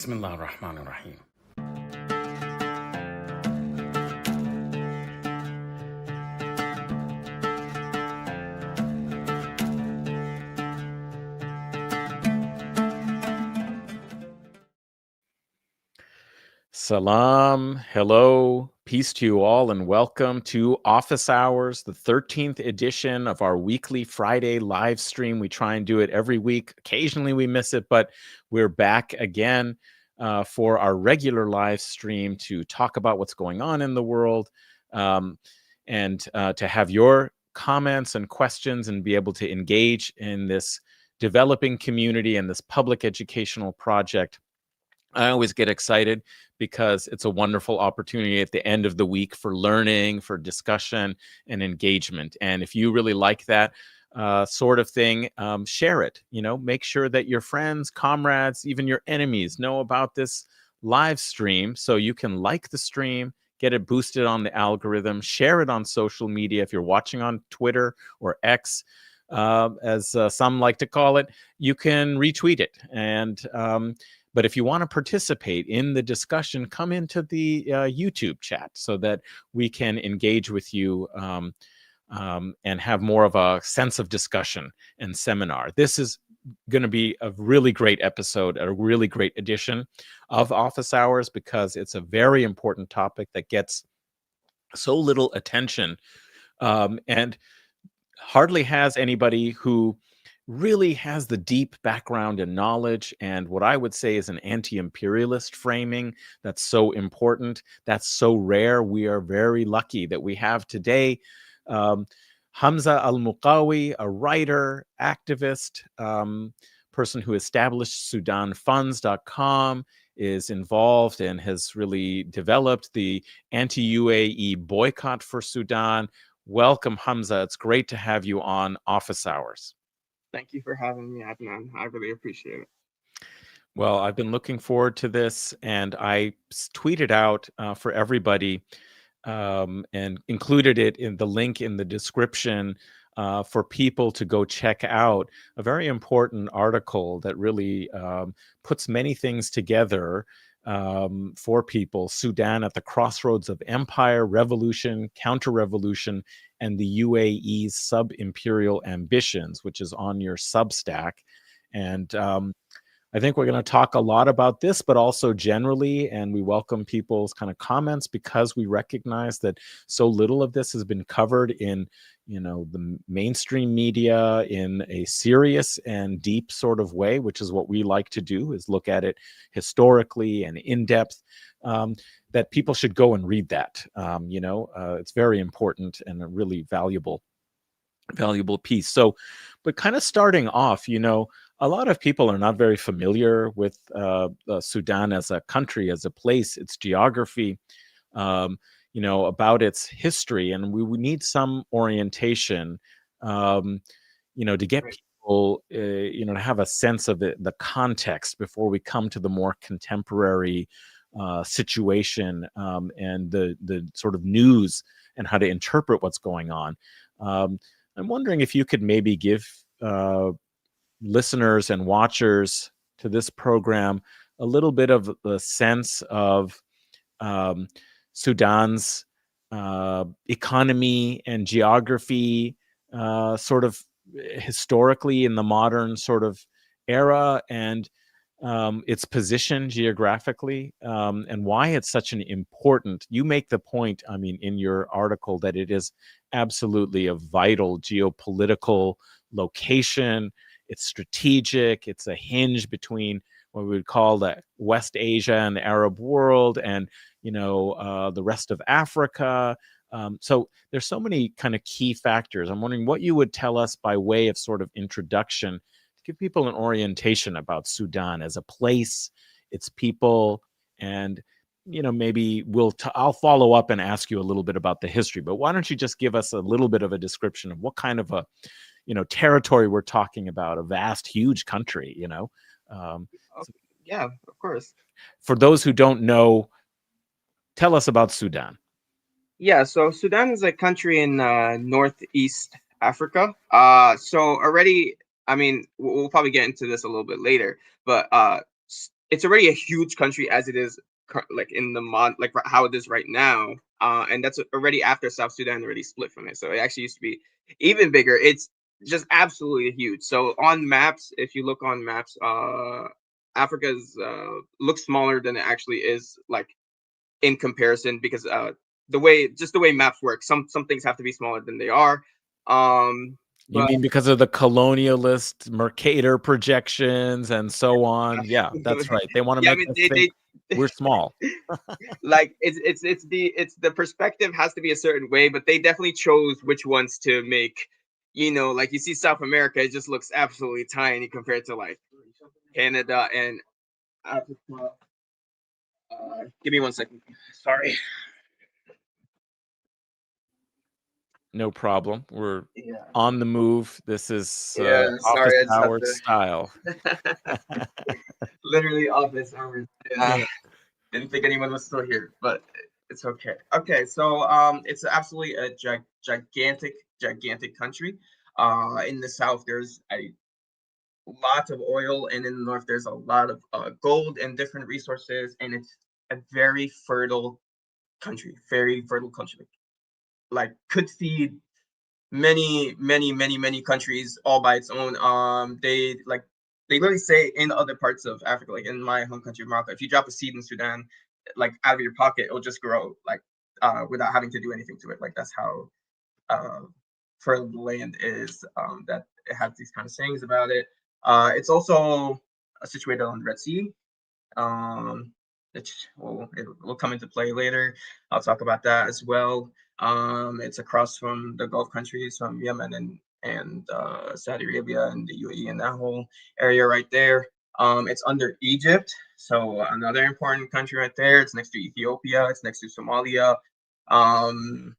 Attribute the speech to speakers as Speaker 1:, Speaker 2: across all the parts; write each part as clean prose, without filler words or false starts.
Speaker 1: Bismillah ar-Rahman ar-Rahim. Salam, hello, peace to you all, and welcome to Office Hours, the 13th edition of our weekly Friday live stream. We try and do it every week. Occasionally we miss it, but we're back again for our regular live stream to talk about what's going on in the world and to have your comments and questions and be able to engage in this developing community and this public educational project. I always get excited because it's a wonderful opportunity at the end of the week for learning, for discussion, and engagement. And if you really like that sort of thing, share it. Make sure that your friends, comrades, even your enemies know about this live stream so you can like the stream, get it boosted on the algorithm, share it on social media. If you're watching on Twitter or X, as some like to call it, you can retweet it. But if you want to participate in the discussion, come into the YouTube chat so that we can engage with you and have more of a sense of discussion and seminar. This is going to be a really great episode, a really great edition of Office Hours because it's a very important topic that gets so little attention and hardly has anybody who really has the deep background and knowledge and what I would say is an anti-imperialist framing that's so important, that's so rare. We are very lucky that we have today Hamza Al-Muqawi, a writer, activist, person who established SudanFunds.com, is involved and has really developed the anti-UAE boycott for Sudan. Welcome, Hamza. It's great to have you on Office Hours.
Speaker 2: Thank you for having me, Adnan. I really appreciate it.
Speaker 1: Well, I've been looking forward to this, and I tweeted out for everybody and included it in the link in the description for people to go check out a very important article that really puts many things together for people. Sudan at the crossroads of empire, revolution, counter-revolution, and the UAE's sub-imperial ambitions, which is on your Substack. And I think we're going to talk a lot about this, but also generally, and we welcome people's kind of comments because we recognize that so little of this has been covered in, the mainstream media in a serious and deep sort of way, which is what we like to do, is look at it historically and in depth. That people should go and read that. It's very important and a really valuable piece. So, but kind of starting off, a lot of people are not very familiar with Sudan as a country, as a place, its geography, about its history, and we need some orientation, to get people, to have a sense of the context before we come to the more contemporary situation and the sort of news and how to interpret what's going on. I'm wondering if you could maybe give listeners and watchers to this program a little bit of the sense of Sudan's economy and geography, sort of historically in the modern sort of era, and its position geographically, and why it's such an important. You make the point, in your article, that it is absolutely a vital geopolitical location. It's strategic. It's a hinge between what we would call the West Asia and the Arab world, and the rest of Africa. So there's so many kind of key factors. I'm wondering what you would tell us by way of sort of introduction to give people an orientation about Sudan as a place, its people, and maybe I'll follow up and ask you a little bit about the history. But why don't you just give us a little bit of a description of what kind of a territory we're talking about? A vast, huge country.
Speaker 2: Yeah, of course.
Speaker 1: For those who don't know, tell us about Sudan.
Speaker 2: Yeah, so Sudan is a country in northeast Africa. So already, we'll probably get into this a little bit later, but it's already a huge country as it is, like in the mod, like how it is right now. And that's already after South Sudan already split from it. So it actually used to be even bigger. It's just absolutely huge. So on maps, if you look on maps, Africa's looks smaller than it actually is, like in comparison, because the way maps work, some things have to be smaller than they are.
Speaker 1: You
Speaker 2: But
Speaker 1: mean because of the colonialist Mercator projections and so on? Yeah, that's right. They wanna
Speaker 2: yeah, I
Speaker 1: make
Speaker 2: mean
Speaker 1: us think we're small.
Speaker 2: like it's the perspective has to be a certain way, but they definitely chose which ones to make. Like you see South America, it just looks absolutely tiny compared to like Canada and Africa. Give me 1 second. Sorry.
Speaker 1: No problem. We're
Speaker 2: Yeah.
Speaker 1: on the move. This is,
Speaker 2: Yeah.
Speaker 1: office
Speaker 2: Sorry, I just have
Speaker 1: hours style.
Speaker 2: to. Literally office hours. Yeah.
Speaker 1: Yeah.
Speaker 2: Didn't think anyone was still here, but it's okay. Okay, so it's absolutely a gigantic country. In the south, there's a lot of oil, and in the north, there's a lot of gold and different resources, and it's a very fertile country. Very fertile country. Like could feed many countries all by its own. They literally say in other parts of Africa, like in my home country, Morocco, if you drop a seed in Sudan, like out of your pocket, it'll just grow like without having to do anything to it. Like that's how uh, fertile the land is. That it has these kind of sayings about it. It's also situated on the Red Sea. Um, it will come into play later. I'll talk about that as well. It's across from the Gulf countries, from Yemen and Saudi Arabia and the UAE and that whole area right there. It's under Egypt, so another important country right there. It's next to Ethiopia. It's next to Somalia. Um,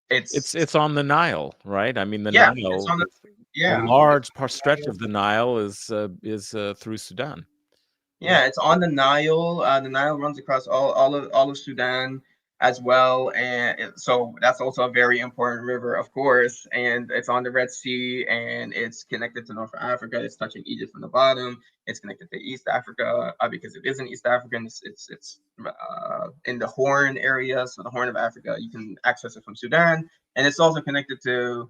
Speaker 1: It's
Speaker 2: it's
Speaker 1: it's on the Nile, right? I mean, the
Speaker 2: yeah, it's
Speaker 1: Nile
Speaker 2: on the
Speaker 1: is a
Speaker 2: yeah.
Speaker 1: large par stretch of the Nile is through Sudan. Yeah.
Speaker 2: Yeah, it's on the Nile. The Nile runs across all of Sudan as well, and so that's also a very important river, of course. And it's on the Red Sea, and it's connected to North Africa. It's touching Egypt from the bottom. It's connected to East Africa because it is in East Africa, and it's in the Horn area. So the Horn of Africa, you can access it from Sudan, and it's also connected to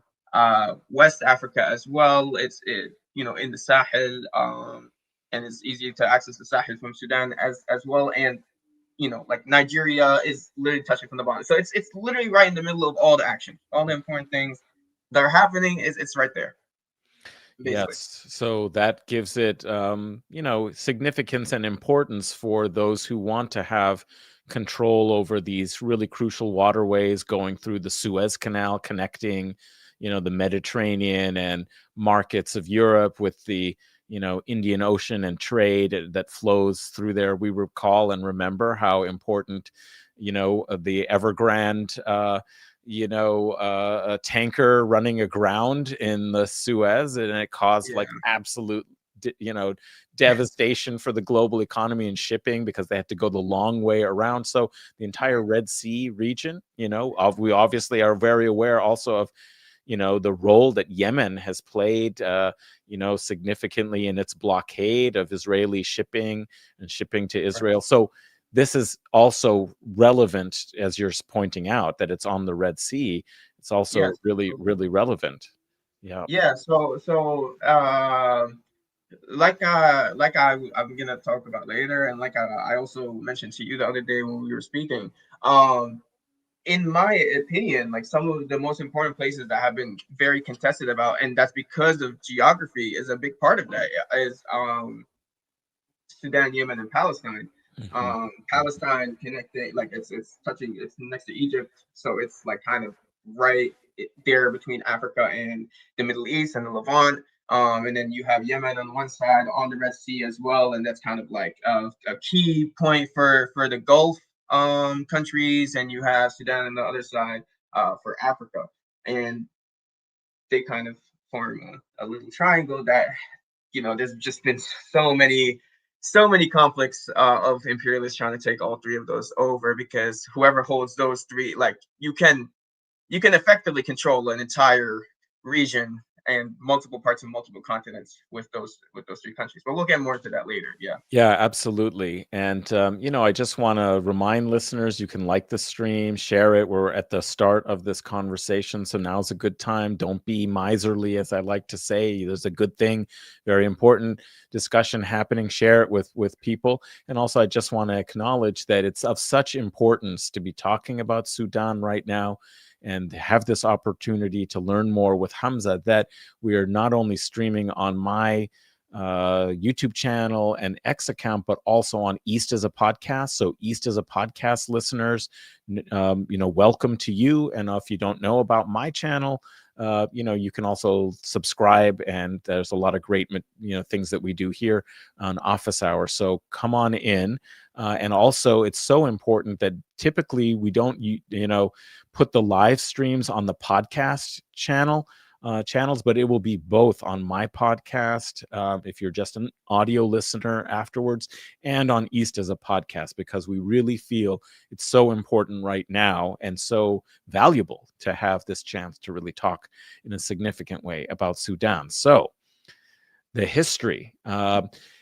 Speaker 2: West Africa as well. In the Sahel. And it's easy to access the Sahel from Sudan as well. And like Nigeria is literally touching from the bottom. So it's literally right in the middle of all the action, all the important things that are happening. Is It's right there, basically.
Speaker 1: Yes. So that gives it, significance and importance for those who want to have control over these really crucial waterways going through the Suez Canal, connecting, the Mediterranean and markets of Europe with the, Indian Ocean and trade that flows through there. We recall and remember how important, the Evergrande, a tanker running aground in the Suez, and it caused
Speaker 2: Yeah,
Speaker 1: like absolute, devastation for the global economy and shipping because they had to go the long way around. So the entire Red Sea region, we obviously are very aware also of, the role that Yemen has played, significantly in its blockade of Israeli shipping and shipping to
Speaker 2: right.
Speaker 1: Israel. So this is also relevant, as you're pointing out, that it's on the Red Sea. It's also
Speaker 2: Yes,
Speaker 1: really,
Speaker 2: absolutely.
Speaker 1: really relevant. Yeah.
Speaker 2: Yeah. I'm gonna talk about later, and like I also mentioned to you the other day when we were speaking. In my opinion, like some of the most important places that have been very contested about, and that's because of geography, is a big part of that. Is Sudan, Yemen, and Palestine.
Speaker 1: Mhm.
Speaker 2: Palestine connected, like it's touching, it's next to Egypt, so it's like kind of right there between Africa and the Middle East and the Levant. And then you have Yemen on one side on the Red Sea as well, and that's kind of like a key point for the Gulf countries, and you have Sudan on the other side for Africa, and they kind of form a little triangle that there's just been so many conflicts of imperialists trying to take all three of those over, because whoever holds those three, like you can effectively control an entire region and multiple parts of multiple continents with those three countries. But we'll get more into that later. Yeah.
Speaker 1: Yeah, absolutely. And, I just want to remind listeners you can like the stream, share it. We're at the start of this conversation. So now's a good time. Don't be miserly, as I like to say. There's a good thing, very important discussion happening. Share it with people. And also, I just want to acknowledge that it's of such importance to be talking about Sudan right now and have this opportunity to learn more with Hamza, that we are not only streaming on my YouTube channel and X account, but also on East as a podcast. So East as a podcast listeners, welcome to you. And if you don't know about my channel, you can also subscribe, and there's a lot of great, things that we do here on Office Hours. So come on in. And also, it's so important that typically we don't, put the live streams on the podcast channels, but it will be both on my podcast, if you're just an audio listener afterwards, and on East as a podcast, because we really feel it's so important right now and so valuable to have this chance to really talk in a significant way about Sudan. So the history.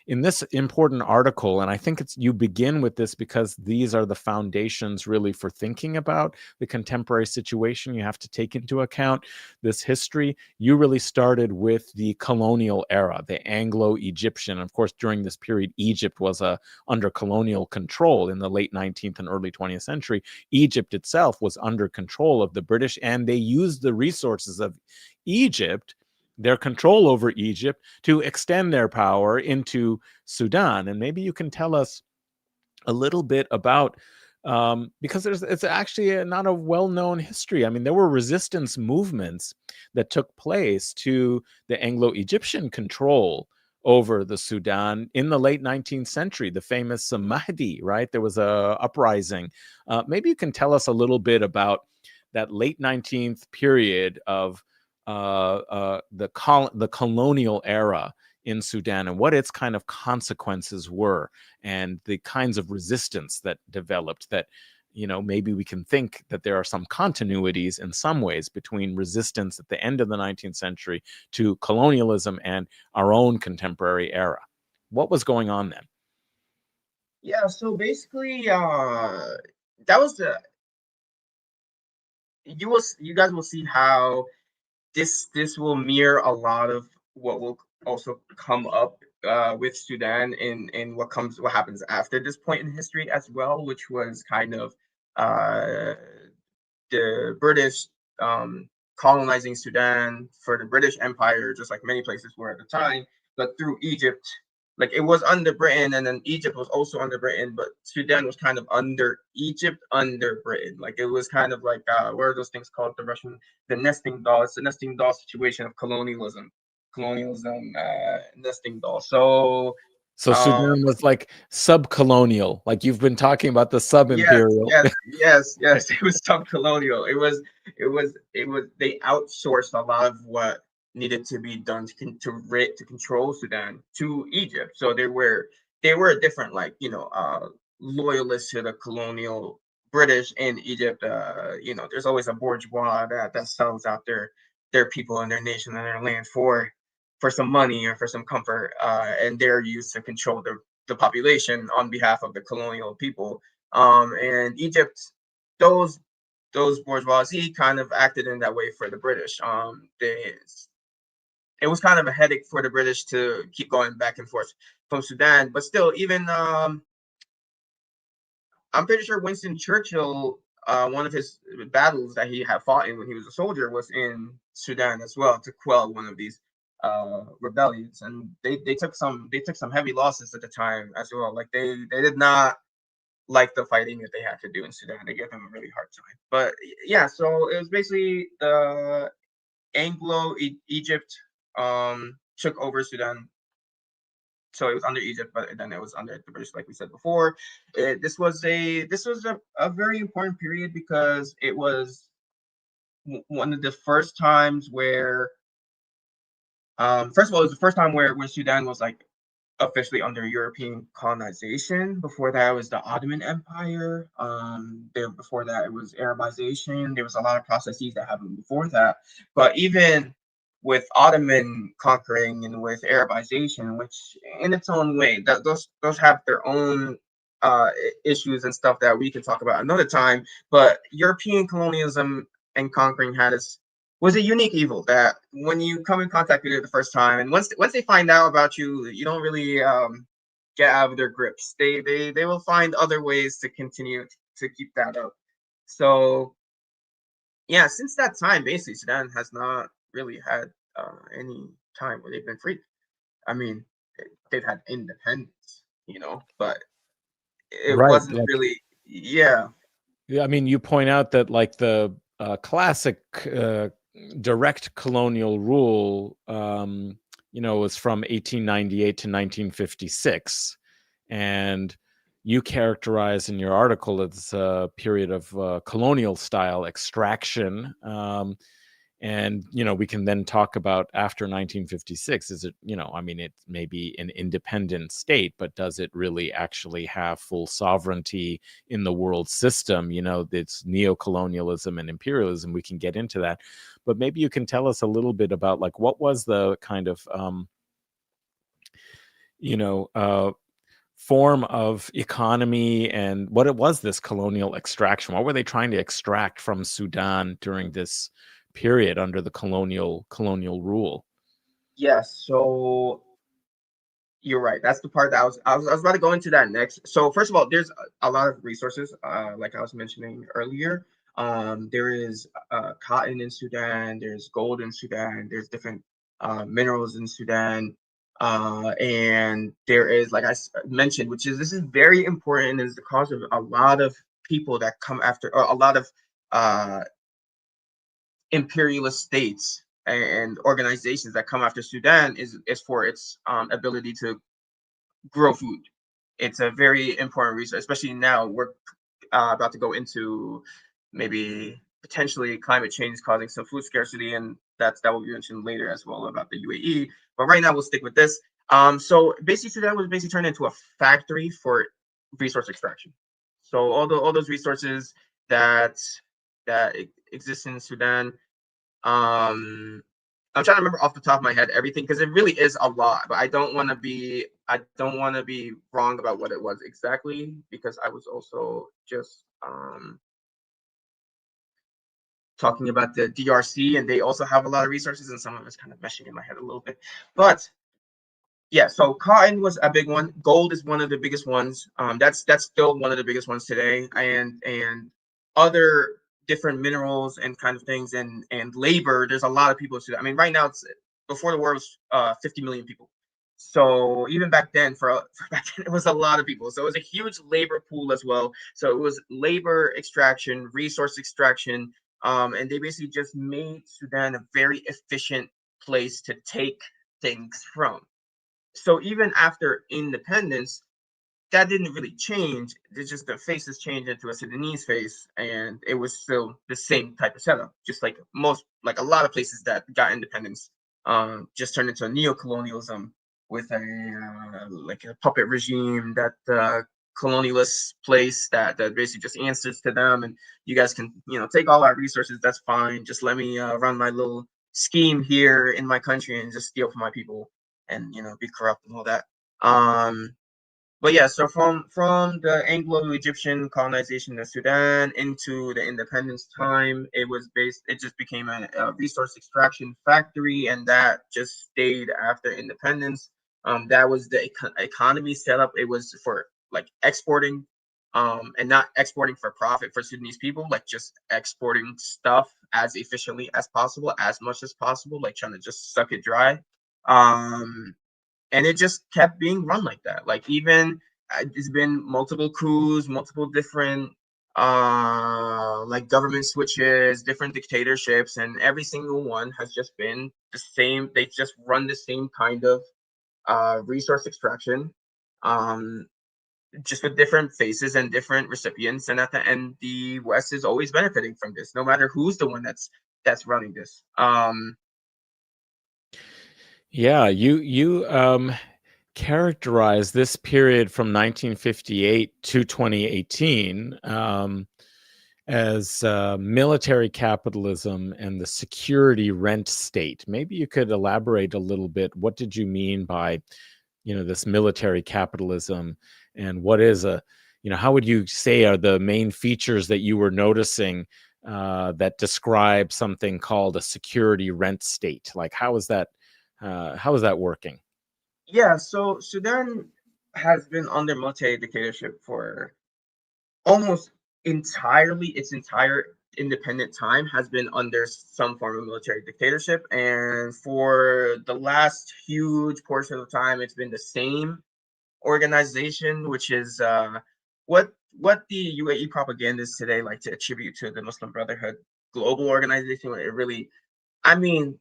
Speaker 1: In this important article, and I think you begin with this because these are the foundations really for thinking about the contemporary situation. You have to take into account this history. You really started with the colonial era, the Anglo-Egyptian. Of course, during this period, Egypt was under colonial control in the late 19th and early 20th century. Egypt itself was under control of the British, and they used the resources of Egypt, their control over Egypt, to extend their power into Sudan. And maybe you can tell us a little bit about, because it's actually not a well-known history. I mean, there were resistance movements that took place to the Anglo-Egyptian control over the Sudan in the late 19th century, the famous Mahdi, right? There was a uprising. Maybe you can tell us a little bit about that late 19th period of the colonial era in Sudan, and what its kind of consequences were, and the kinds of resistance that developed, that maybe we can think that there are some continuities in some ways between resistance at the end of the 19th century to colonialism and our own contemporary era. What was going on then?
Speaker 2: Yeah. So basically, that was the you guys will see how this will mirror a lot of what will also come up with Sudan in what happens after this point in history as well, which was kind of uh, the British colonizing Sudan for the British Empire, just like many places were at the time, but through Egypt. Like it was under Britain, and then Egypt was also under Britain, but Sudan was kind of under Egypt, under Britain. Like it was kind of like what are those things called? The nesting doll. It's the nesting doll situation of colonialism, nesting doll. So
Speaker 1: So
Speaker 2: um,
Speaker 1: Sudan was like subcolonial, like you've been talking about the
Speaker 2: yes,
Speaker 1: subimperial.
Speaker 2: yes. It was sub-colonial. It was. They outsourced a lot of what needed to be done to control Sudan to Egypt. So they were a different, like, loyalists to the colonial British in Egypt. There's always a bourgeois that sells out their people and their nation and their land for some money or for some comfort, and they're used to control the population on behalf of the colonial people. And Egypt, those those bourgeoisie kind of acted in that way for the British. It was kind of a headache for the British to keep going back and forth from Sudan, but still, even I'm pretty sure Winston Churchill, one of his battles that he had fought in when he was a soldier was in Sudan as well, to quell one of these rebellions, and they took some heavy losses at the time as well. Like they did not like the fighting that they had to do in Sudan. They gave them a really hard time. But yeah, so it was basically the Anglo Egypt took over Sudan. So it was under Egypt, but then it was under the British, like we said before. This was a very important period because it was one of the first times where, first of all, it was the first time where Sudan was like officially under European colonization. Before that, it was the Ottoman Empire. Before that, it was Arabization. There was a lot of processes that happened before that. But even with Ottoman conquering and with Arabization, which in its own way, that those have their own issues and stuff that we can talk about another time. But European colonialism and conquering was a unique evil that when you come in contact with it the first time, and once they find out about you, you don't really get out of their grips. They will find other ways to continue to keep that up. So yeah, since that time, basically, Sudan has not really had any time where they've been free. I mean, they've had independence, but it
Speaker 1: Right.
Speaker 2: wasn't
Speaker 1: Like,
Speaker 2: really. Yeah.
Speaker 1: yeah, I mean, you point out that like the classic direct colonial rule, was from 1898 to 1956, and you characterize in your article it's a period of colonial style extraction. And we can then talk about after 1956, is it, I mean, it may be an independent state, but does it really actually have full sovereignty in the world system? It's neocolonialism and imperialism. We can get into that, but maybe you can tell us a little bit about like what was the kind of form of economy, and what it was, this colonial extraction. What were they trying to extract from Sudan during this period under the colonial rule?
Speaker 2: Yes. So you're right. That's the part that I was about to go into that next. So first of all, there's a lot of resources, like I was mentioning earlier. There is cotton in Sudan. There's gold in Sudan. There's different minerals in Sudan, and there is, like mentioned, which is this is very important, is the cause of a lot of people that come after, or a lot of uh, imperialist states and organizations that come after Sudan is for its ability to grow food. It's a very important resource, especially now we're about to go into maybe potentially climate change causing some food scarcity, and that will be mentioned later as well about the UAE. But right now we'll stick with this. So basically, Sudan was basically turned into a factory for resource extraction. So all those resources that exist in Sudan, I'm trying to remember off the top of my head everything, because it really is a lot, but I don't want to be wrong about what it was exactly, because I was also just talking about the DRC, and they also have a lot of resources, and some of it's kind of meshing in my head a little bit. But yeah, so cotton was a big one. Gold is one of the biggest ones. That's still one of the biggest ones today, and other different minerals and kind of things, and labor. There's a lot of people. I mean, right now it's before the war was 50 million people. So even back then, for back then, it was a lot of people. So it was a huge labor pool as well. So it was labor extraction, resource extraction, and they basically just made Sudan a very efficient place to take things from. So even after independence, that didn't really change. It's just the faces changed into a Sudanese face, and it was still the same type of setup. Just like a lot of places that got independence, just turned into a neo-colonialism with a like a puppet regime that colonialist place that basically just answers to them, and you guys can take all our resources. That's fine. Just let me run my little scheme here in my country and just steal from my people, and be corrupt and all that. But yeah, so from the Anglo-Egyptian colonization of Sudan into the independence time, it just became a resource extraction factory, and that just stayed after independence. That was the economy setup. It was for like exporting, and not exporting for profit for Sudanese people, like just exporting stuff as efficiently as possible, as much as possible, like trying to just suck it dry. Um, and it just kept being run like that. Like even there's been multiple coups, multiple different like government switches, different dictatorships, and every single one has just been the same. They just run the same kind of resource extraction, um, just with different faces and different recipients. And at the end, the West is always benefiting from this, no matter who's the one that's running this.
Speaker 1: Yeah, you characterize this period from 1958 to 2018, as military capitalism and the security rent state. Maybe you could elaborate a little bit. What did you mean by, this military capitalism, and what is how would you say are the main features that you were noticing that describe something called a security rent state? Like, how is that working?
Speaker 2: Yeah, so Sudan has been under military dictatorship for almost entirely its entire independent time has been under some form of military dictatorship, and for the last huge portion of the time it's been the same organization, which is what the UAE propagandists today like to attribute to the Muslim Brotherhood global organization. When it really, I mean,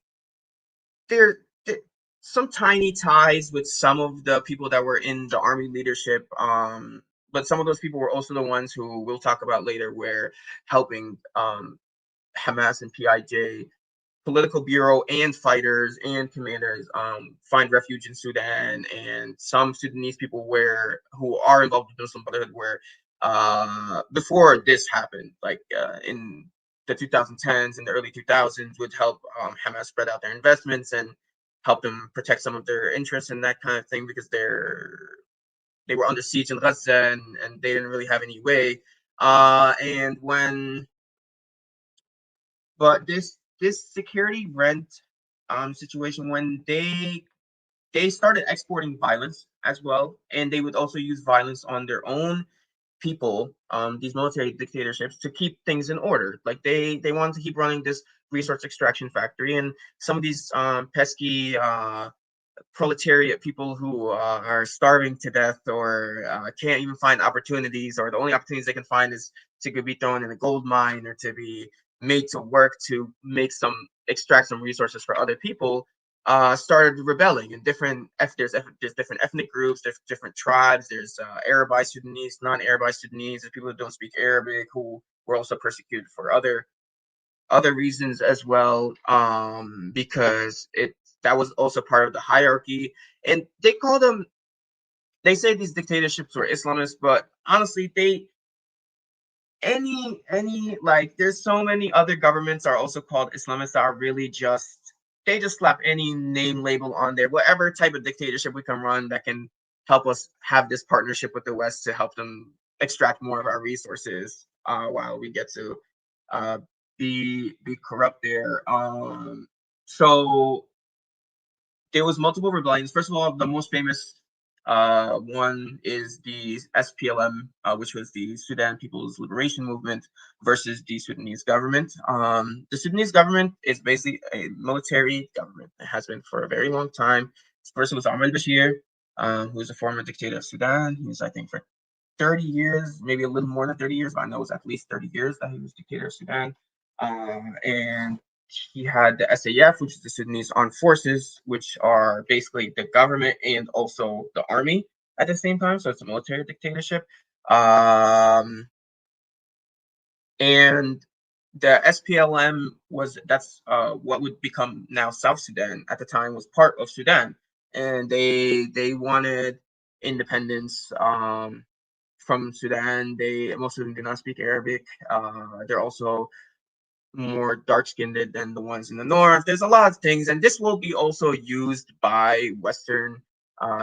Speaker 2: there some tiny ties with some of the people that were in the army leadership, but some of those people were also the ones who we'll talk about later were helping Hamas and PIJ political bureau and fighters and commanders find refuge in Sudan, and some Sudanese people who are involved with Muslim Brotherhood were before this happened, like in the 2010s and the early 2000s, would help Hamas spread out their investments and help them protect some of their interests and that kind of thing, because they were under siege in Gaza, and they didn't really have any way. And when But this security rent situation, when they started exporting violence as well, and they would also use violence on their own people, these military dictatorships, to keep things in order. Like they wanted to keep running this resource extraction factory, and some of these pesky proletariat people who are starving to death, or can't even find opportunities, or the only opportunities they can find is to be thrown in a gold mine or to be made to work to extract some resources for other people, started rebelling. And there's different ethnic groups, there's different tribes. There's Arabi Sudanese, non-Arabi Sudanese, there's people who don't speak Arabic who were also persecuted for other reasons as well, because it that was also part of the hierarchy. And they say these dictatorships were Islamist, but honestly, any like there's so many other governments are also called Islamists that are really just they just slap any name label on there. Whatever type of dictatorship we can run that can help us have this partnership with the West to help them extract more of our resources, while we get to uh, be corrupt there. So there was multiple rebellions. First of all, the most famous one is the SPLM, which was the Sudan People's Liberation Movement, versus the Sudanese government. The Sudanese government is basically a military government. It has been for a very long time. This person was Omar al-Bashir, who is a former dictator of Sudan. He was, I think, for 30 years, maybe a little more than 30 years, but I know it was at least 30 years that he was dictator of Sudan. And he had the SAF, which is the Sudanese Armed Forces, which are basically the government and also the army at the same time. So it's a military dictatorship. And the SPLM that's what would become now South Sudan at the time, was part of Sudan, and they wanted independence from Sudan. Most of them do not speak Arabic. They're also more dark skinned than the ones in the north. There's a lot of things, and this will be also used by Western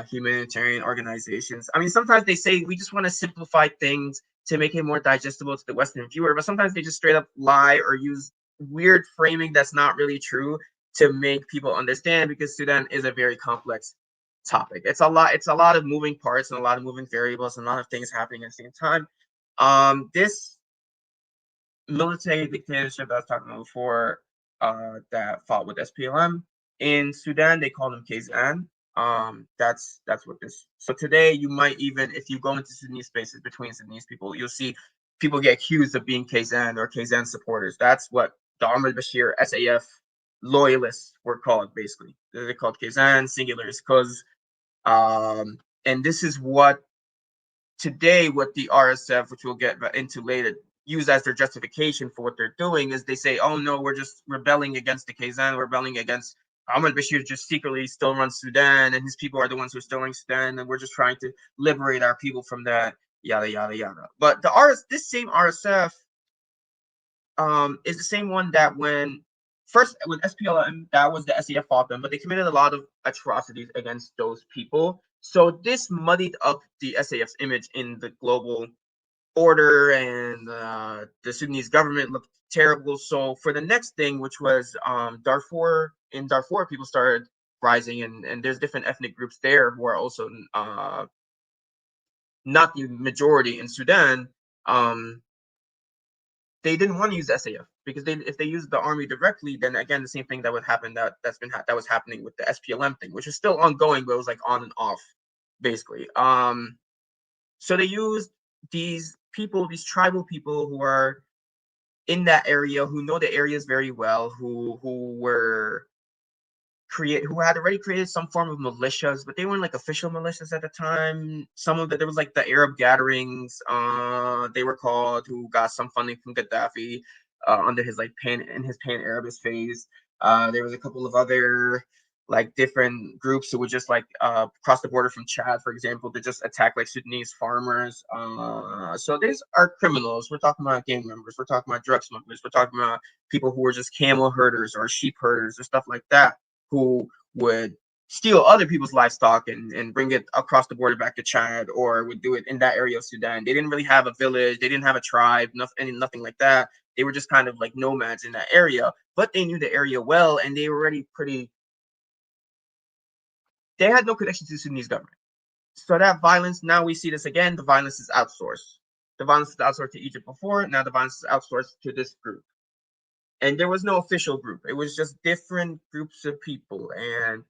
Speaker 2: humanitarian organizations. I mean, sometimes they say we just want to simplify things to make it more digestible to the Western viewer, but sometimes they just straight up lie or use weird framing that's not really true to make people understand, because Sudan is a very complex topic. It's a lot. It's a lot of moving parts and a lot of moving variables and a lot of things happening at the same time. This military dictatorship that I was talking about before, that fought with SPLM. In Sudan, they call them KZN. That's what this. So today, you might even, if you go into Sudanese spaces between Sudanese people, you'll see people get accused of being KZN or KZN supporters. That's what the Ahmed Bashir SAF loyalists were called, basically. They're called KZN, singulars, because, and this is what today, what the RSF, which we'll get into later, use as their justification for what they're doing, is they say, oh no, we're just rebelling against the Kazan, we're rebelling against Ahmed Bashir, just secretly still runs Sudan, and his people are the ones who are still running Sudan, and we're just trying to liberate our people from that, yada yada yada. But this same RSF is the same one that when first with SPLM, that was the SAF fought them, but they committed a lot of atrocities against those people. So this muddied up the SAF's image in the global order, and the Sudanese government looked terrible. So for the next thing, which was Darfur, in Darfur, people started rising, and there's different ethnic groups there who are also not the majority in Sudan. Um, they didn't want to use SAF because if they used the army directly, then again the same thing that would happen that was happening with the SPLM thing, which is still ongoing, but it was like on and off, basically. So they used these people, these tribal people who are in that area, who know the areas very well, who had already created some form of militias, but they weren't like official militias at the time. Some of there was like the Arab gatherings, they were called, who got some funding from Gaddafi under his like pan Arabist phase. There was a couple of other like different groups who would just like cross the border from Chad, for example, to just attack like Sudanese farmers. So these are criminals. We're talking about gang members. We're talking about drug smugglers. We're talking about people who were just camel herders or sheep herders or stuff like that, who would steal other people's livestock and bring it across the border back to Chad, or would do it in that area of Sudan. They didn't really have a village. They didn't have a tribe, nothing like that. They were just kind of like nomads in that area, but they knew the area well, and they were already they had no connection to the Sudanese government. So that violence, now we see this again, the violence is outsourced. The violence is outsourced to Egypt before, now the violence is outsourced to this group. And there was no official group. It was just different groups of people. And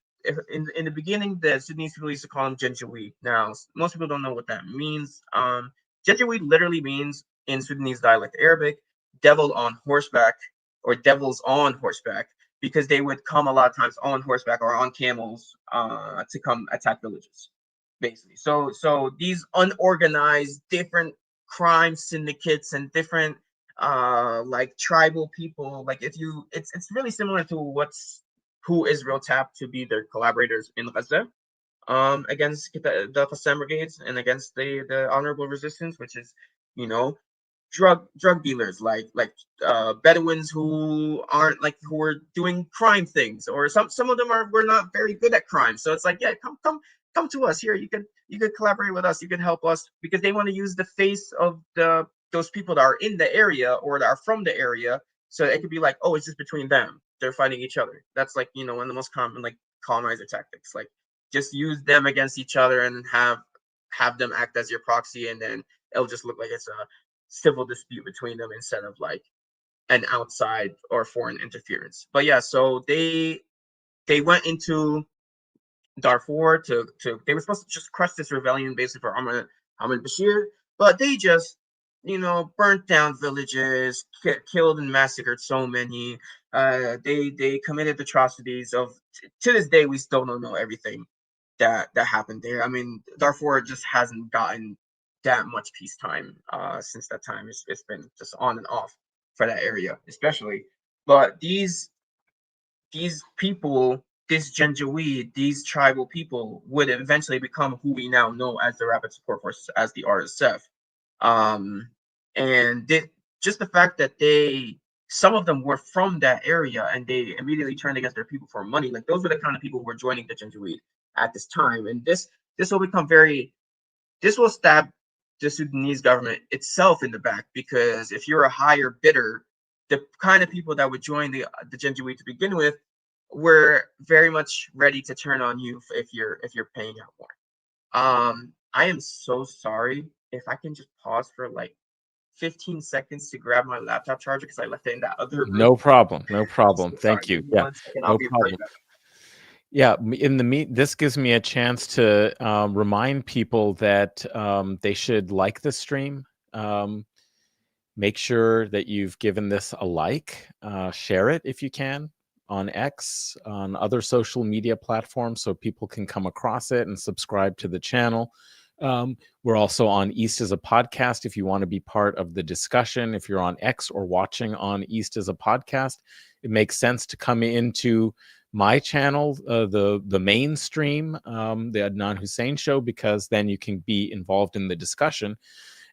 Speaker 2: in the beginning, the Sudanese people used to call them Janjaweed. Now, most people don't know what that means. Janjaweed literally means, in Sudanese dialect Arabic, devil on horseback, or devils on horseback, because they would come a lot of times on horseback or on camels to come attack villages, basically. So these unorganized, different crime syndicates and different like tribal people, like if you it's really similar to who Israel tapped to be their collaborators in Gaza, against the Qassam brigades and against the honorable resistance, which is, you know, drug dealers, like Bedouins who aren't like, who are doing crime things, or some of them were not very good at crime. So it's like, yeah, come to us here. You could collaborate with us. You could help us, because they want to use the face of those people that are in the area or that are from the area. So it could be like, oh, it's just between them. They're fighting each other. That's like, you know, one of the most common like colonizer tactics. Like, just use them against each other and have them act as your proxy, and then it'll just look like it's a civil dispute between them instead of like an outside or foreign interference. But yeah, so they went into Darfur to they were supposed to just crush this rebellion basically for Ahmed Bashir, but they just, you know, burnt down villages, killed and massacred so many. They committed atrocities of, to this day we still don't know everything that happened there. I mean, Darfur just hasn't gotten that much peacetime since that time. It's been just on and off for that area, especially. But these people, this Janjaweed, these tribal people would eventually become who we now know as the Rapid Support Forces, as the RSF. And just the fact that some of them were from that area and they immediately turned against their people for money, like those were the kind of people who were joining the Janjaweed at this time. And this will become this will stab the Sudanese government itself in the back, because if you're a higher bidder, the kind of people that would join the Janjaweed to begin with were very much ready to turn on you if you're paying out more. I am so sorry. If I can just pause for like 15 seconds to grab my laptop charger, because I left it in that other room.
Speaker 1: No problem. No problem.
Speaker 2: So sorry.
Speaker 1: Thank you.
Speaker 2: Give me
Speaker 1: Yeah.
Speaker 2: 1 second. I'll
Speaker 1: No
Speaker 2: be right
Speaker 1: problem.
Speaker 2: back.
Speaker 1: Yeah, this gives me a chance to remind people that they should like the stream. Make sure that you've given this a like, share it if you can on X, on other social media platforms, so people can come across it and subscribe to the channel. We're also on East as a podcast if you want to be part of the discussion. If you're on X or watching on East as a podcast, it makes sense to come into my channel, the mainstream, the Adnan Hussein Show, because then you can be involved in the discussion.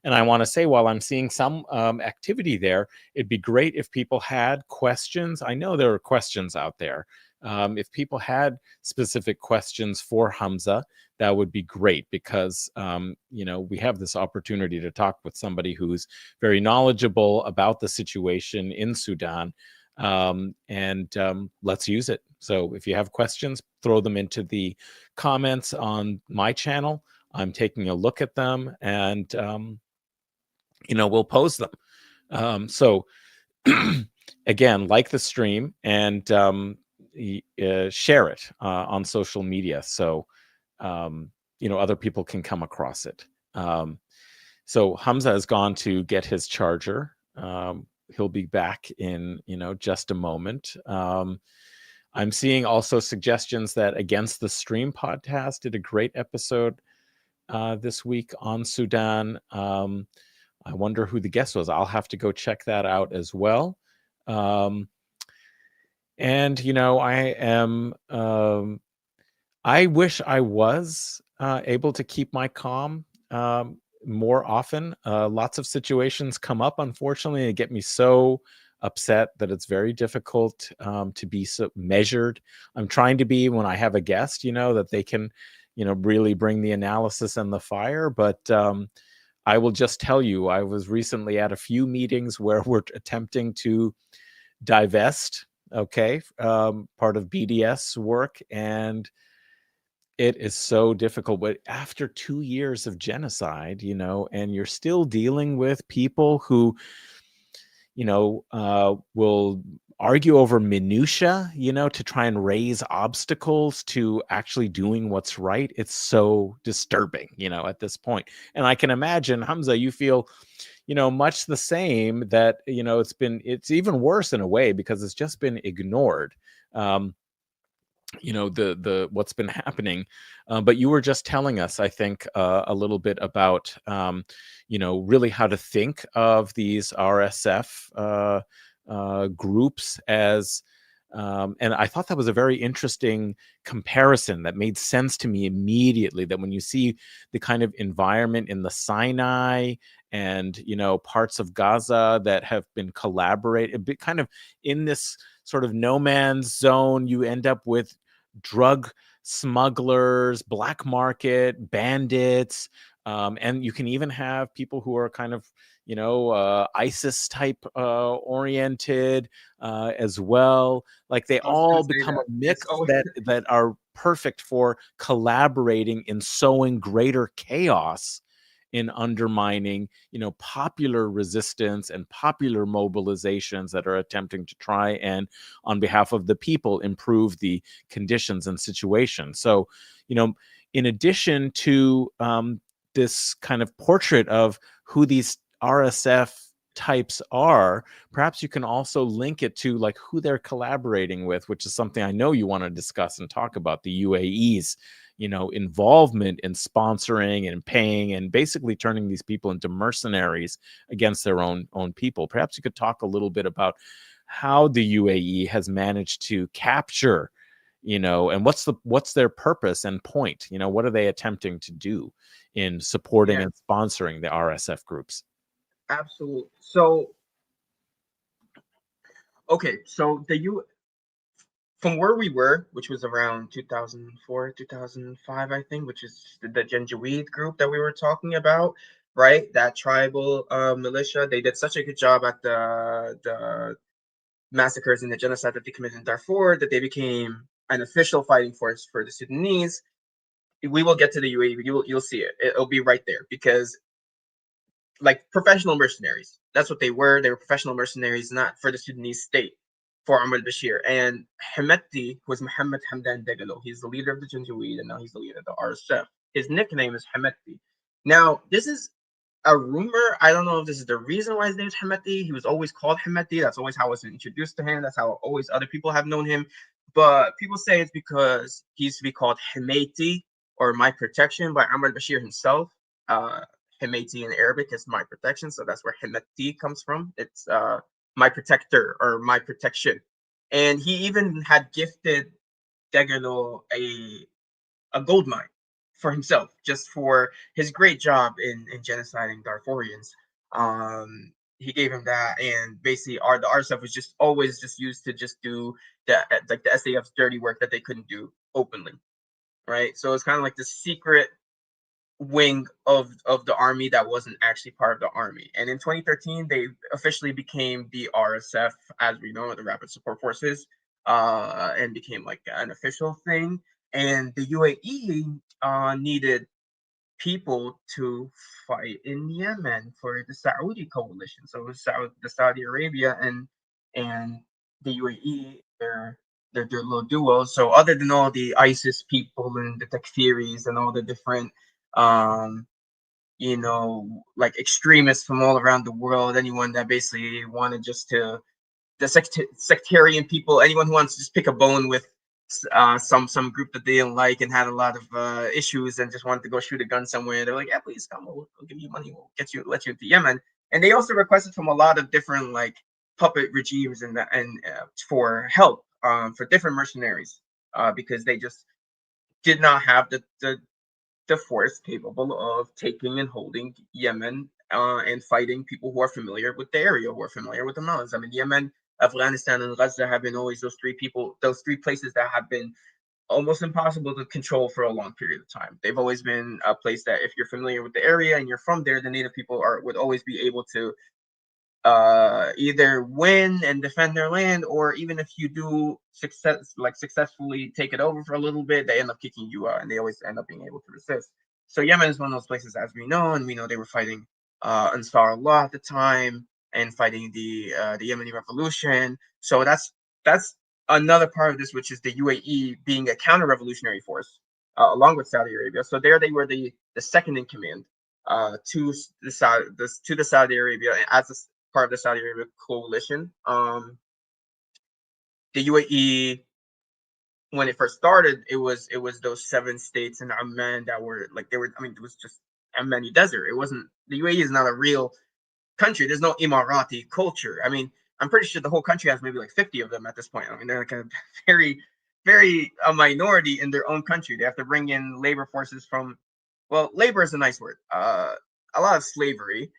Speaker 1: And I want to say, while I'm seeing some activity there, it'd be great if people had questions. I know there are questions out there. If people had specific questions for Hamza, that would be great, because we have this opportunity to talk with somebody who's very knowledgeable about the situation in Sudan, and let's use it. So if you have questions, throw them into the comments on my channel. I'm taking a look at them, and we'll pose them. So again, like the stream, and share it on social media, so other people can come across it. So Hamza has gone to get his charger. He'll be back in just a moment. I'm seeing also suggestions that Against the Stream podcast did a great episode this week on Sudan. I wonder who the guest was. I'll have to go check that out as well. And I wish I was able to keep my calm more often. Lots of situations come up, unfortunately, and get me so upset that it's very difficult to be so measured. I'm trying to be, when I have a guest, that they can, really bring the analysis and the fire. But I will just tell you, I was recently at a few meetings where we're attempting to divest, part of BDS work, and it is so difficult. But after 2 years of genocide, and you're still dealing with people who, will argue over minutia, to try and raise obstacles to actually doing what's right. It's so disturbing, at this point. And I can imagine, Hamza, you feel, much the same, that, it's even worse in a way because it's just been ignored. The what's been happening, but you were just telling us, I think, a little bit about really how to think of these RSF groups as and I thought that was a very interesting comparison that made sense to me immediately, that when you see the kind of environment in the Sinai and parts of Gaza that have been collaborated, kind of in this sort of no man's zone, you end up with drug smugglers, black market bandits, and you can even have people who are kind of ISIS type oriented as well. Like, they
Speaker 2: I was gonna
Speaker 1: all
Speaker 2: say
Speaker 1: become a
Speaker 2: that it's
Speaker 1: mix
Speaker 2: always
Speaker 1: that are perfect for collaborating in sowing greater chaos, in undermining popular resistance and popular mobilizations that are attempting to try and, on behalf of the people, improve the conditions and situation. So in addition to this kind of portrait of who these RSF types are, perhaps you can also link it to like who they're collaborating with, which is something I know you want to discuss and talk about: the UAE's involvement in sponsoring and paying and basically turning these people into mercenaries against their own people. Perhaps you could talk a little bit about how the UAE has managed to capture, and what's their purpose and point. What are they attempting to do in supporting
Speaker 2: yeah,
Speaker 1: and sponsoring the RSF groups?
Speaker 2: absolutely. So okay, so from where we were, which was around 2004, 2005, I think, which is the Janjaweed group that we were talking about, right? That tribal militia. They did such a good job at the massacres and the genocide that they committed in Darfur that they became an official fighting force for the Sudanese. We will get to the UAE. You'll see it. It'll be right there because, like, professional mercenaries. That's what they were. They were professional mercenaries, not for the Sudanese state, for Omar al-Bashir. And Hemeti was Mohammed Hamdan Dagalo. He's the leader of the Janjaweed, and now he's the leader of the RSF. His nickname is Hemeti. Now, this is a rumor. I don't know if this is the reason why his name is Hemeti. He was always called Hemeti. That's always how I was introduced to him. That's how always other people have known him. But people say it's because he used to be called Hemeti, or My Protection, by Omar al-Bashir himself. Hemeti in Arabic is my protection, so that's where Hemeti comes from. It's my protector or my protection. And he even had gifted Degelo a gold mine for himself, just for his great job in genociding Darfurians. He gave him that, and basically, the RSF was just always just used to just do the like the SAF's dirty work that they couldn't do openly, right? So it's kind of like the secret wing of the army that wasn't actually part of the army. And in 2013, they officially became the RSF, as we know, the Rapid Support Forces, and became like an official thing. And the UAE needed people to fight in Yemen for the Saudi coalition. So the Saudi Arabia and the UAE, their little duo. So other than all the ISIS people and the Takfiris and all the different um like extremists from all around the world, anyone that basically wanted just to sectarian people, anyone who wants to just pick a bone with some group that they didn't like and had a lot of issues and just wanted to go shoot a gun somewhere. They're like, yeah, please come, we'll give you money, we'll let you into Yemen. And they also requested from a lot of different like puppet regimes and for help for different mercenaries because they just did not have the force capable of taking and holding Yemen and fighting people who are familiar with the area, who are familiar with the mountains. I mean, Yemen, Afghanistan, and Gaza have been always those three places that have been almost impossible to control for a long period of time. They've always been a place that, if you're familiar with the area and you're from there, the native people would always be able to either win and defend their land, or even if you do successfully take it over for a little bit, they end up kicking you out, and they always end up being able to resist. So Yemen is one of those places, as we know, and we know they were fighting Ansar Allah at the time and fighting the Yemeni revolution. So that's another part of this, which is the UAE being a counter-revolutionary force along with Saudi Arabia. So there they were the second in command to the Saudi Arabia as part of the Saudi Arabia coalition. The UAE, when it first started, it was those 7 states in Amman that were like they were. I mean, it was just Yemeni desert. It wasn't. The UAE is not a real country. There's no Emirati culture. I mean, I'm pretty sure the whole country has maybe like 50 of them at this point. I mean, they're like a very, very a minority in their own country. They have to bring in labor forces from. Well, labor is a nice word. A lot of slavery.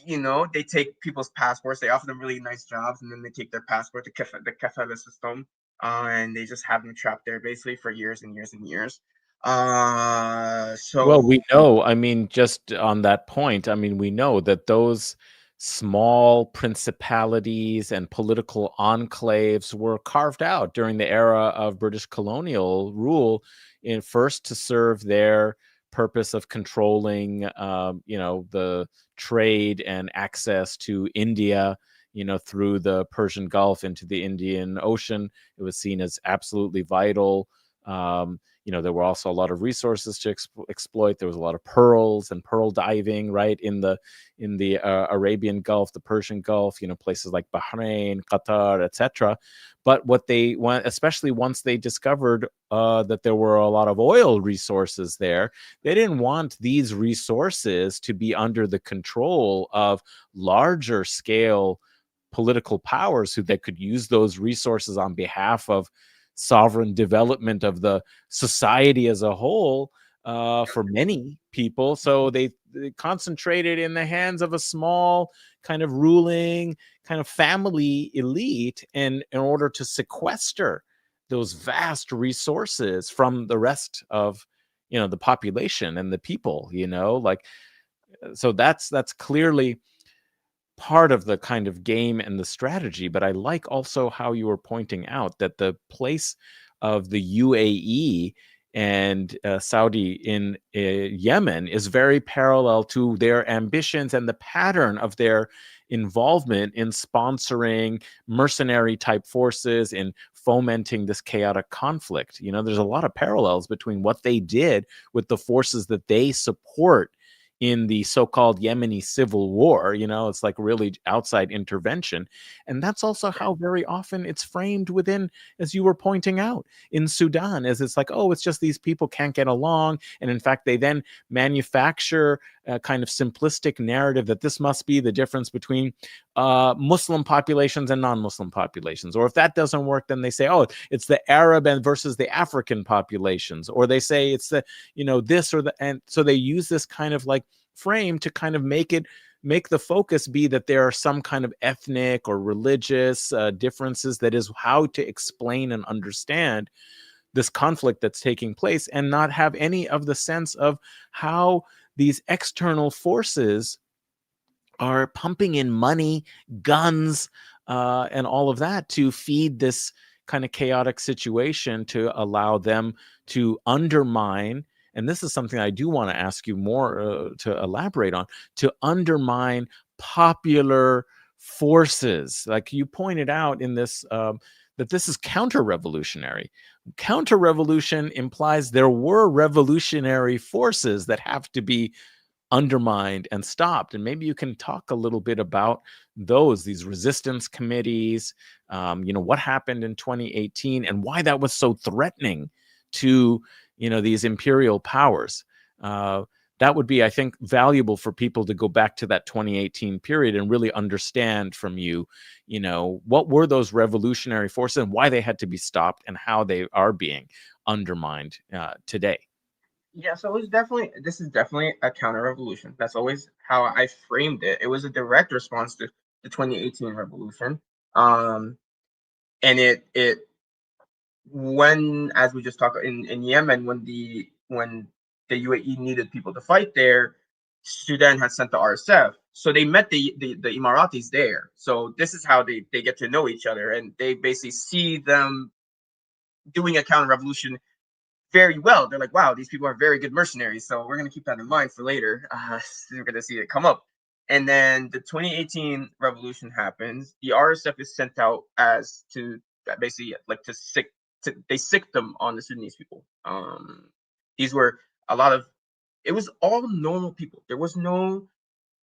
Speaker 2: They take people's passports, they offer them really nice jobs, and then they take their passport, the kafala system, and they just have them trapped there basically for years and years and years.
Speaker 1: Well,
Speaker 2: So
Speaker 1: we know, I mean, just on that point, I mean, we know that those small principalities and political enclaves were carved out during the era of British colonial rule, in first to serve their purpose of controlling, the trade and access to India, through the Persian Gulf into the Indian Ocean. It was seen as absolutely vital. There were also a lot of resources to exploit. There was a lot of pearls and pearl diving, right, in the Arabian Gulf, the Persian Gulf, places like Bahrain, Qatar, etc. But what they want, especially once they discovered that there were a lot of oil resources there, they didn't want these resources to be under the control of larger scale political powers who they could use those resources on behalf of sovereign development of the society as a whole for many people. So they concentrated in the hands of a small kind of ruling kind of family elite, and in order to sequester those vast resources from the rest of the population and the people, like, so that's clearly part of the kind of game and the strategy. But I like also how you were pointing out that the place of the UAE and Saudi in Yemen is very parallel to their ambitions and the pattern of their involvement in sponsoring mercenary type forces, in fomenting this chaotic conflict. There's a lot of parallels between what they did with the forces that they support in the so-called Yemeni civil war. It's like really outside intervention. And that's also how very often it's framed within, as you were pointing out, in Sudan, as it's like, oh, it's just these people can't get along. And in fact, they then manufacture kind of simplistic narrative that this must be the difference between Muslim populations and non-Muslim populations. Or if that doesn't work, then they say, oh, it's the Arab and versus the African populations. Or they say it's the, this or the, and so they use this kind of like frame to kind of make the focus be that there are some kind of ethnic or religious differences that is how to explain and understand this conflict that's taking place, and not have any of the sense of how these external forces are pumping in money, guns, and all of that to feed this kind of chaotic situation, to allow them to undermine. And this is something I do want to ask you more to elaborate on, to undermine popular forces. Like you pointed out in this, that this is counter-revolutionary. Counter-revolution implies there were revolutionary forces that have to be undermined and stopped. And maybe you can talk a little bit about these resistance committees, what happened in 2018 and why that was so threatening to, these imperial powers. That would be, I think, valuable for people to go back to that 2018 period and really understand from you, what were those revolutionary forces and why they had to be stopped and how they are being undermined today.
Speaker 2: Yeah, so this is definitely a counter revolution. That's always how I framed it. It was a direct response to the 2018 revolution. And it when, as we just talked in Yemen, when the UAE needed people to fight there, Sudan had sent the RSF. So they met the Emiratis there. So this is how they get to know each other, and they basically see them doing a counter revolution very well. They're like, wow, these people are very good mercenaries. So we're going to keep that in mind for later. We're going to see it come up. And then the 2018 revolution happens. The RSF is sent out as to basically like they sick them on the Sudanese people. These were a lot of, it was all normal people. There was no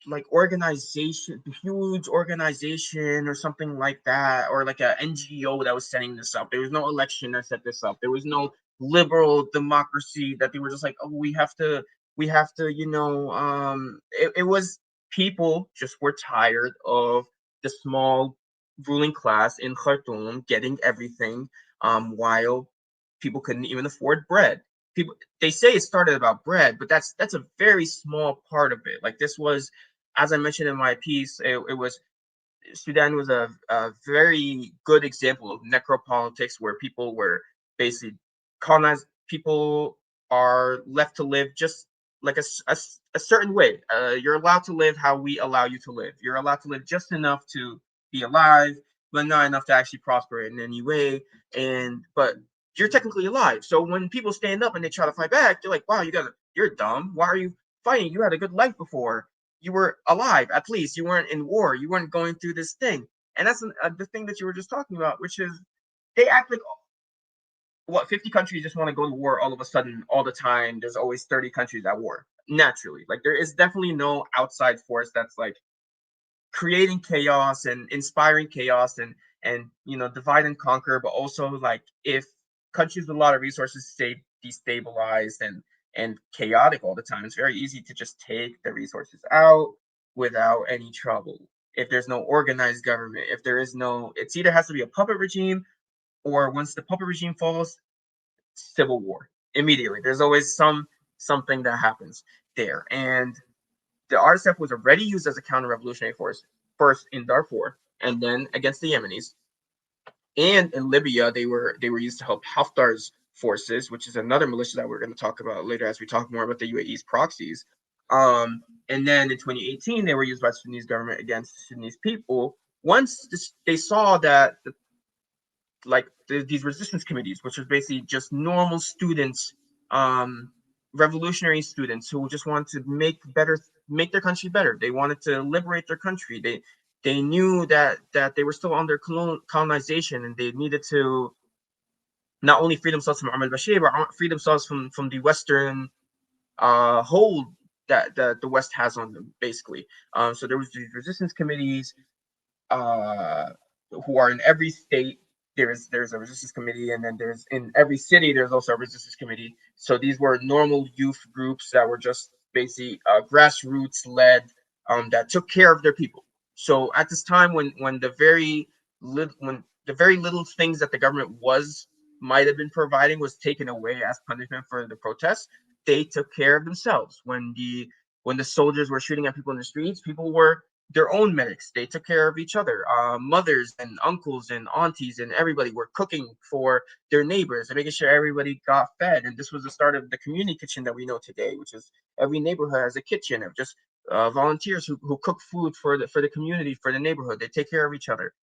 Speaker 2: like organization, huge organization or something like that, or like a NGO that was setting this up. There was no election that set this up. There was no liberal democracy that they were just like, oh, we have to, it was people just were tired of the small ruling class in Khartoum getting everything, while people couldn't even afford bread. People, they say it started about bread, but that's a very small part of it. Like this was, as I mentioned in my piece, it was, Sudan was a very good example of necropolitics, where people were basically colonized. People are left to live just like a certain way. You're allowed to live how we allow you to live. You're allowed to live just enough to be alive, but not enough to actually prosper in any way. But you're technically alive. So when people stand up and they try to fight back, they're like, "Wow, you're dumb. Why are you fighting? You had a good life before. You were alive, at least. You weren't in war. You weren't going through this thing." And that's the thing that you were just talking about, which is they act like, what, 50 countries just want to go to war all of a sudden, all the time. There's always 30 countries at war. Naturally, like there is definitely no outside force that's like creating chaos and inspiring chaos, and divide and conquer. But also, like, if countries with a lot of resources stay destabilized and chaotic all the time, it's very easy to just take the resources out without any trouble. If there's no organized government, if there is no, it's either has to be a puppet regime, or once the puppet regime falls, civil war immediately. There's always something that happens there. And the RSF was already used as a counter-revolutionary force, first in Darfur and then against the Yemenis. And in Libya, they were used to help Haftar's forces, which is another militia that we're going to talk about later as we talk more about the UAE's proxies. And then in 2018, they were used by the Sudanese government against the Sudanese people. Once they saw that these resistance committees, which was basically just normal students, revolutionary students who just wanted to make their country better. They wanted to liberate their country. They knew that they were still under colonization, and they needed to not only free themselves from Omar al-Bashir, but free themselves from the Western hold that the West has on them, basically. So there was these resistance committees, uh, who are in every state. There's a resistance committee, and then there's in every city there's also a resistance committee. So these were normal youth groups that were just basically grassroots led, that took care of their people. So at this time, when the very little things that the government was might have been providing was taken away as punishment for the protests, they took care of themselves. When the soldiers were shooting at people in the streets, people were their own medics. They took care of each other. Mothers and uncles and aunties and everybody were cooking for their neighbors and making sure everybody got fed. And this was the start of the community kitchen that we know today, which is every neighborhood has a kitchen of just volunteers who cook food for the community, for the neighborhood. They take care of each other.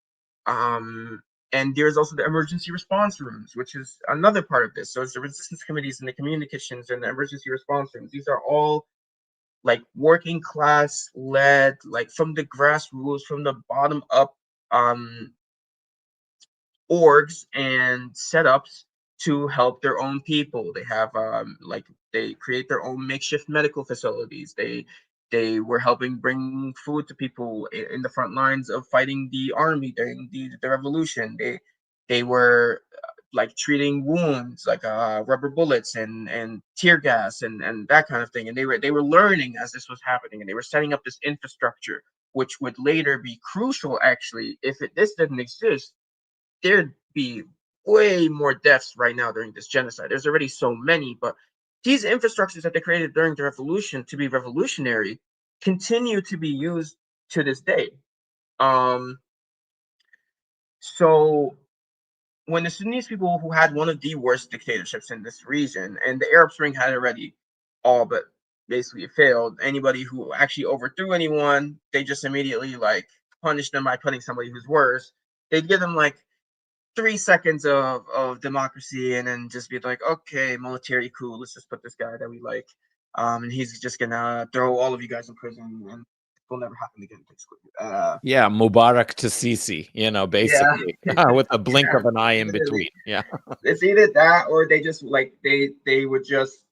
Speaker 2: Um, and there's also the emergency response rooms, which is another part of this. So it's the resistance committees and the community kitchens and the emergency response rooms. These are all like working class led, like from the grassroots, from the bottom up, um, orgs and setups to help their own people. They have like they create their own makeshift medical facilities. They were helping bring food to people in the front lines of fighting the army during the revolution. They were like treating wounds like rubber bullets and tear gas and that kind of thing. And they were learning as this was happening, and they were setting up this infrastructure which would later be crucial. Actually, if this didn't exist, there'd be way more deaths right now during this genocide. There's already so many, but these infrastructures that they created during the revolution to be revolutionary continue to be used to this day. Um, so when the Sudanese people, who had one of the worst dictatorships in this region, and the Arab Spring had already all but basically failed, anybody who actually overthrew anyone, they just immediately like punished them by putting somebody who's worse. They'd give them like 3 seconds of democracy and then just be like, okay, military coup, let's just put this guy that we like, and he's just gonna throw all of you guys in prison and it will never happen again, basically.
Speaker 1: Yeah, Mubarak to Sisi,
Speaker 2: Yeah.
Speaker 1: basically, with a blink
Speaker 2: Yeah,
Speaker 1: of an eye in
Speaker 2: literally.
Speaker 1: between. Yeah.
Speaker 2: It's either that or they just like they would just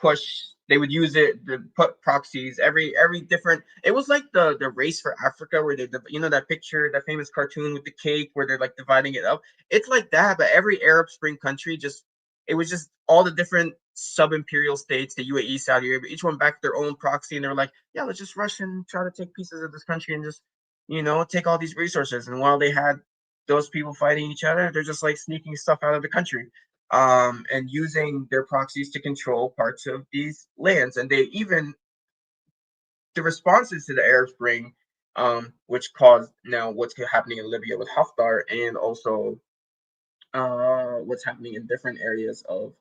Speaker 2: push, they would use it to put proxies every different. It was like the race for Africa, where that picture, that famous cartoon with the cake where they're like dividing it up. It's like that, but every Arab Spring country, just it was just all the different sub-imperial states, the UAE, Saudi Arabia, each one backed their own proxy, and they were like, yeah, let's just rush and try to take pieces of this country and just take all these resources. And while they had those people fighting each other, they're just like sneaking stuff out of the country, and using their proxies to control parts of these lands. And they even, the responses to the Arab Spring, which caused now what's happening in Libya with Haftar, and also what's happening in different areas of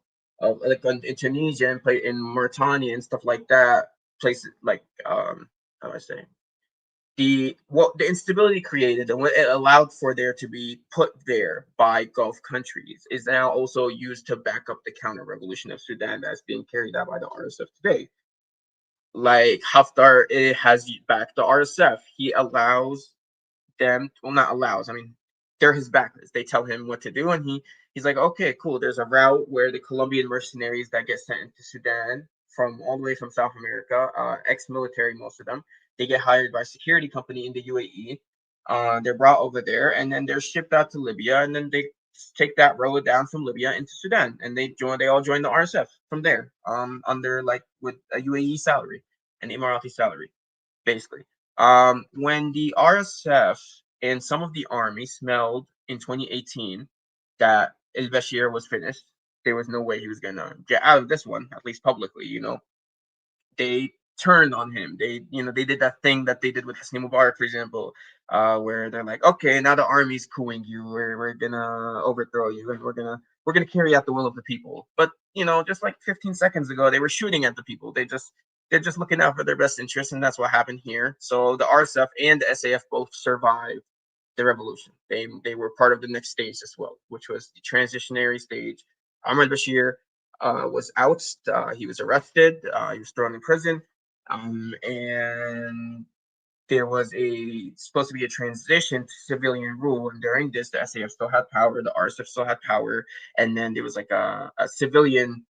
Speaker 2: like in Tunisia and play in Mauritania and stuff like that. Places like how do I say, the instability created and what it allowed for there to be put there by Gulf countries is now also used to back up the counter revolution of Sudan that's being carried out by the RSF today. Like Haftar, it has backed the RSF. He allows them, well, not allows, I mean, they're his backers. They tell him what to do, and he's like, okay, cool. There's a route where the Colombian mercenaries that get sent into Sudan from all the way from South America, ex-military, most of them, they get hired by a security company in the UAE. They're brought over there, and then they're shipped out to Libya, and then they take that road down from Libya into Sudan, and they all join the RSF from there, under like with a UAE salary, an Emirati salary, basically. When the RSF and some of the army smelled in 2018 that El Bashir was finished, there was no way he was gonna get out of this one, at least publicly. They turned on him. They did that thing that they did with Hosni Mubarak, for example, where they're like, okay, now the army's cooing you. We're gonna overthrow you, and we're gonna carry out the will of the people. But just like 15 seconds ago, they were shooting at the people. They're just looking out for their best interests, and that's what happened here. So the RSF and the SAF both survived the revolution. They were part of the next stage as well, which was the transitionary stage. Ahmed Bashir was ousted. He was arrested. He was thrown in prison, and there was supposed to be a transition to civilian rule. And during this, the SAF still had power, the RSF still had power, and then there was like a civilian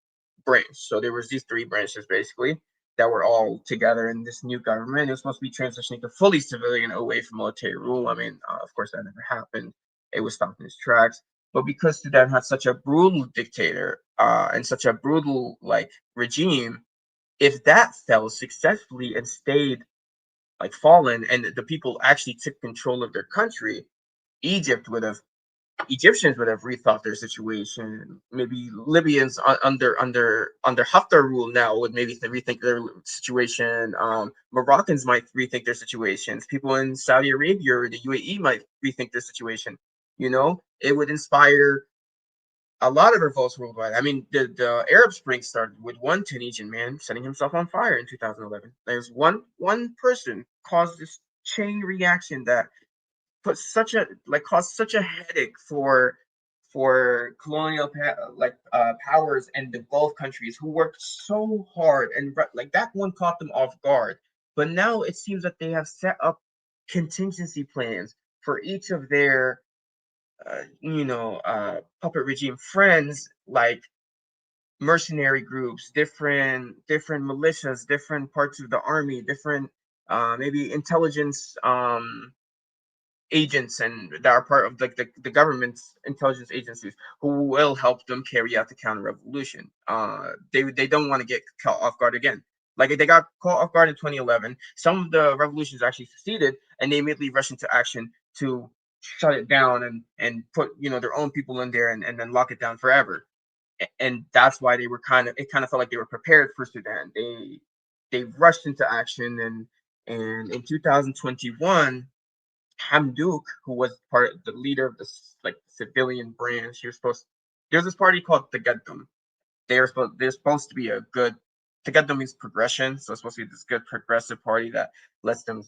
Speaker 2: branch. So there was these three branches basically that were all together in this new government. It was supposed to be transitioning to fully civilian away from military rule. I mean, of course, that never happened. It was stopped in its tracks. But because Sudan had such a brutal dictator, and such a brutal like regime, If that fell successfully and stayed like fallen, and the people actually took control of their country, Egypt would have Egyptians would have rethought their situation. Maybe Libyans under Haftar rule now would maybe rethink their situation. Moroccans might rethink their situations. People in Saudi Arabia or the UAE might rethink their situation. You know, it would inspire a lot of revolts worldwide. I mean, the Arab Spring started with one Tunisian man setting himself on fire in 2011. There's one person caused this chain reaction that put such a like caused such a headache for colonial powers and the Gulf countries who worked so hard, and like that one caught them off guard. But now it seems that they have set up contingency plans for each of their puppet regime friends, like mercenary groups, different militias, different parts of the army, different maybe intelligence agents and that are part of like the government's intelligence agencies who will help them carry out the counter revolution. They don't want to get caught off guard again. Like they got caught off guard in 2011. Some of the revolutions actually succeeded, and they immediately rushed into action to shut it down and put their own people in there and then lock it down forever. And that's why they were kind of felt like they were prepared for Sudan. They rushed into action, and in 2021 Hamdouk, who was part of the leader of this like civilian branch, he was supposed. There's this party called Tagaddum. They're supposed to be a good. Tagaddum means progression, so it's supposed to be this good progressive party that lets them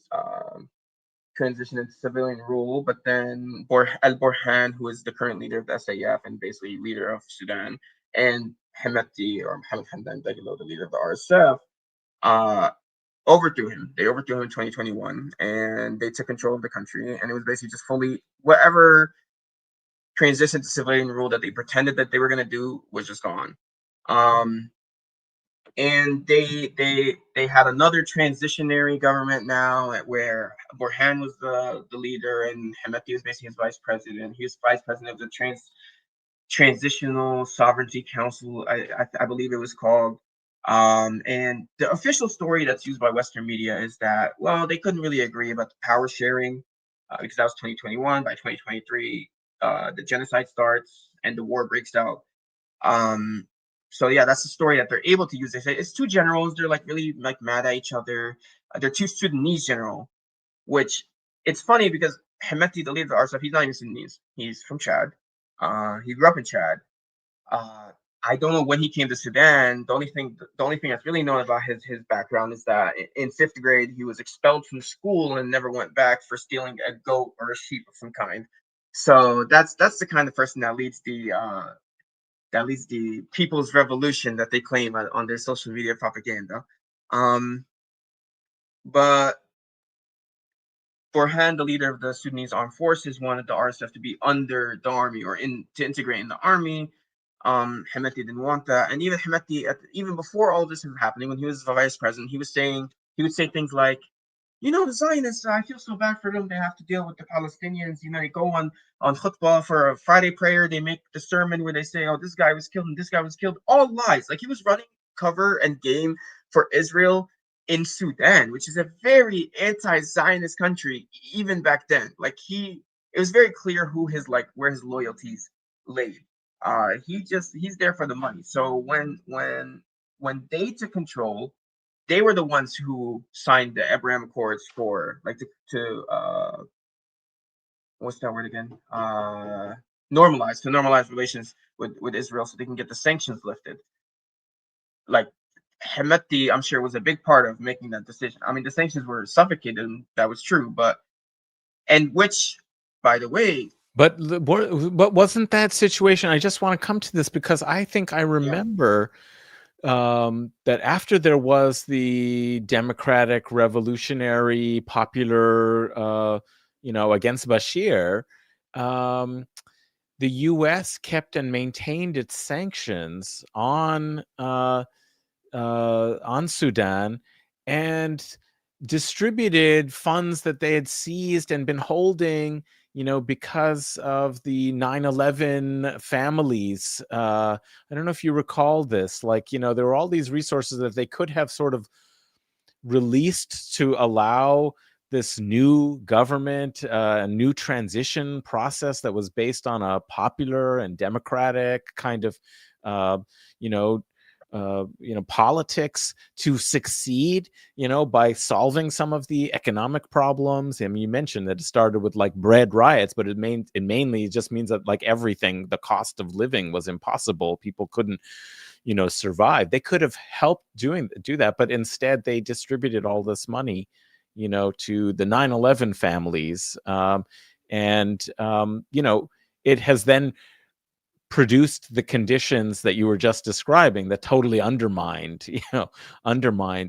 Speaker 2: transition into civilian rule. But then Al Burhan, who is the current leader of the SAF and basically leader of Sudan, and Hemeti or Mohammed Hamdan Dagalo, the leader of the RSF, uh, overthrew him. They overthrew him in 2021, and they took control of the country. And it was basically just fully whatever transition to civilian rule that they pretended that they were going to do was just gone. Um, and they had another transitionary government now where Burhan was the leader and Hemeti was basically his vice president. He was vice president of the Transitional Sovereignty Council, I believe it was called. And the official story that's used by Western media is that, well, they couldn't really agree about the power sharing because that was 2021. By 2023, the genocide starts and the war breaks out. Um, so yeah, that's the story that they're able to use. They say it's two generals. They're like really like mad at each other. They're two Sudanese general, which it's funny because Hemeti, the leader of the RSF, he's not even Sudanese. He's from Chad. He grew up in Chad. Uh, I don't know when he came to Sudan. The only thing that's really known about his background is that in fifth grade he was expelled from school and never went back for stealing a goat or a sheep of some kind. So that's the kind of person that leads the people's revolution that they claim on their social media propaganda. Um, but Burhan, the leader of the Sudanese armed forces, wanted the RSF to be under the army or to integrate in the army. Hemeti didn't want that, and even Hemeti, even before all this was happening, when he was the vice president, he would say things like, the Zionists, I feel so bad for them. They have to deal with the Palestinians. They go on khutbah for a Friday prayer. They make the sermon where they say, "Oh, this guy was killed and this guy was killed." All lies. Like he was running cover and game for Israel in Sudan, which is a very anti-Zionist country even back then. It was very clear where his loyalties laid. He's there for the money. So when they took control, they were the ones who signed the Abraham Accords for like to what's that word again? Normalize relations with Israel so they can get the sanctions lifted. Like Hemeti, I'm sure, was a big part of making that decision. I mean, the sanctions were suffocated, and that was true. And which, by the way,
Speaker 1: But wasn't that situation? I just want to come to this because I think I
Speaker 2: yeah,
Speaker 1: remember that after there was the democratic, revolutionary, popular, against Bashir, um, the U.S. kept and maintained its sanctions on Sudan, and distributed funds that they had seized and been holding, because of the 9/11 families. I don't know if you recall this. Like, there were all these resources that they could have sort of released to allow this new government, a new transition process that was based on a popular and democratic kind of, uh, you know, politics to succeed, by solving some of the economic problems. I mean, you mentioned that it started with like bread riots, but it mainly just means that like everything, the cost of living was impossible. People couldn't survive. They could have helped do that, but instead they distributed all this money to the 9/11 families. And it has then produced the conditions that you were just describing that totally undermined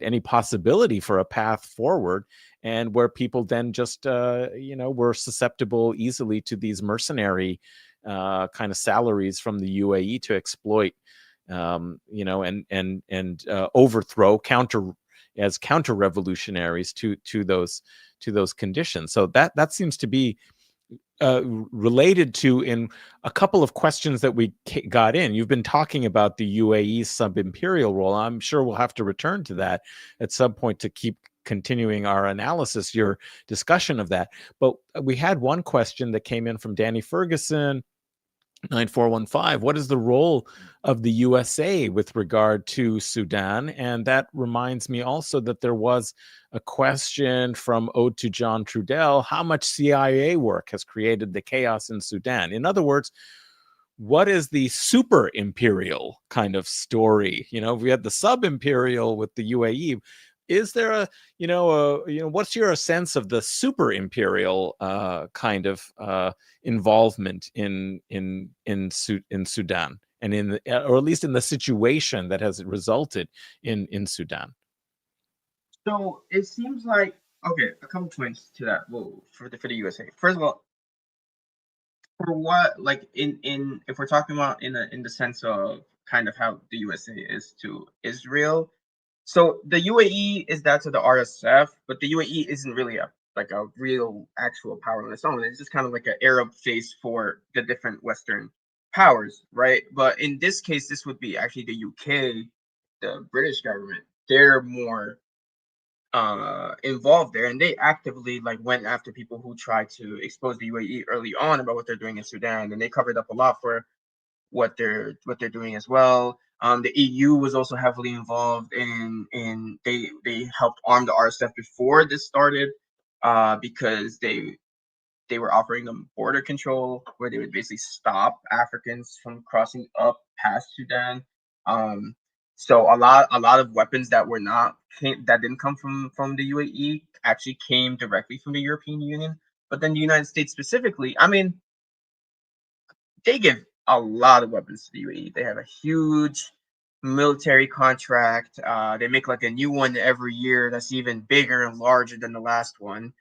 Speaker 1: any possibility for a path forward, and where people then just were susceptible easily to these mercenary kind of salaries from the UAE to exploit, and overthrow counter revolutionaries to those conditions. So that seems to be related to in a couple of questions that we got in. You've been talking about the UAE sub-imperial role. I'm sure we'll have to return to that at some point to keep continuing our analysis, your discussion of that. But we had one question that came in from Danny Ferguson, 9415. What is the role of the USA with regard to Sudan? And that reminds me also that there was a question from Ode to John Trudell: how much CIA work has created the chaos in Sudan? In other words, what is the super imperial kind of story? We had the sub imperial with the UAE. Is there what's your sense of the super imperial kind of involvement in Sudan, and or at least in the situation that has resulted in Sudan?
Speaker 2: So it seems like, okay, a couple points to that. Well, for the USA. First of all, for what, like, in if we're talking about in the sense of kind of how the USA is to Israel. So the UAE is that to the RSF, but the UAE isn't really a real actual power on its own. It's just kind of like an Arab face for the different Western powers, right? But in this case, this would be actually the UK, the British government. They're more involved there, and they actively like went after people who tried to expose the UAE early on about what they're doing in Sudan, and they covered up a lot for what they're doing as well. The EU was also heavily involved in they helped arm the RSF before this started, because they were offering them border control where they would basically stop Africans from crossing up past Sudan. Um, so a lot of weapons that were not that didn't come from the UAE actually came directly from the European Union. But then the United States specifically, I mean, they give a lot of weapons to the UAE. They have a huge military contract. They make like a new one every year that's even bigger and larger than the last one.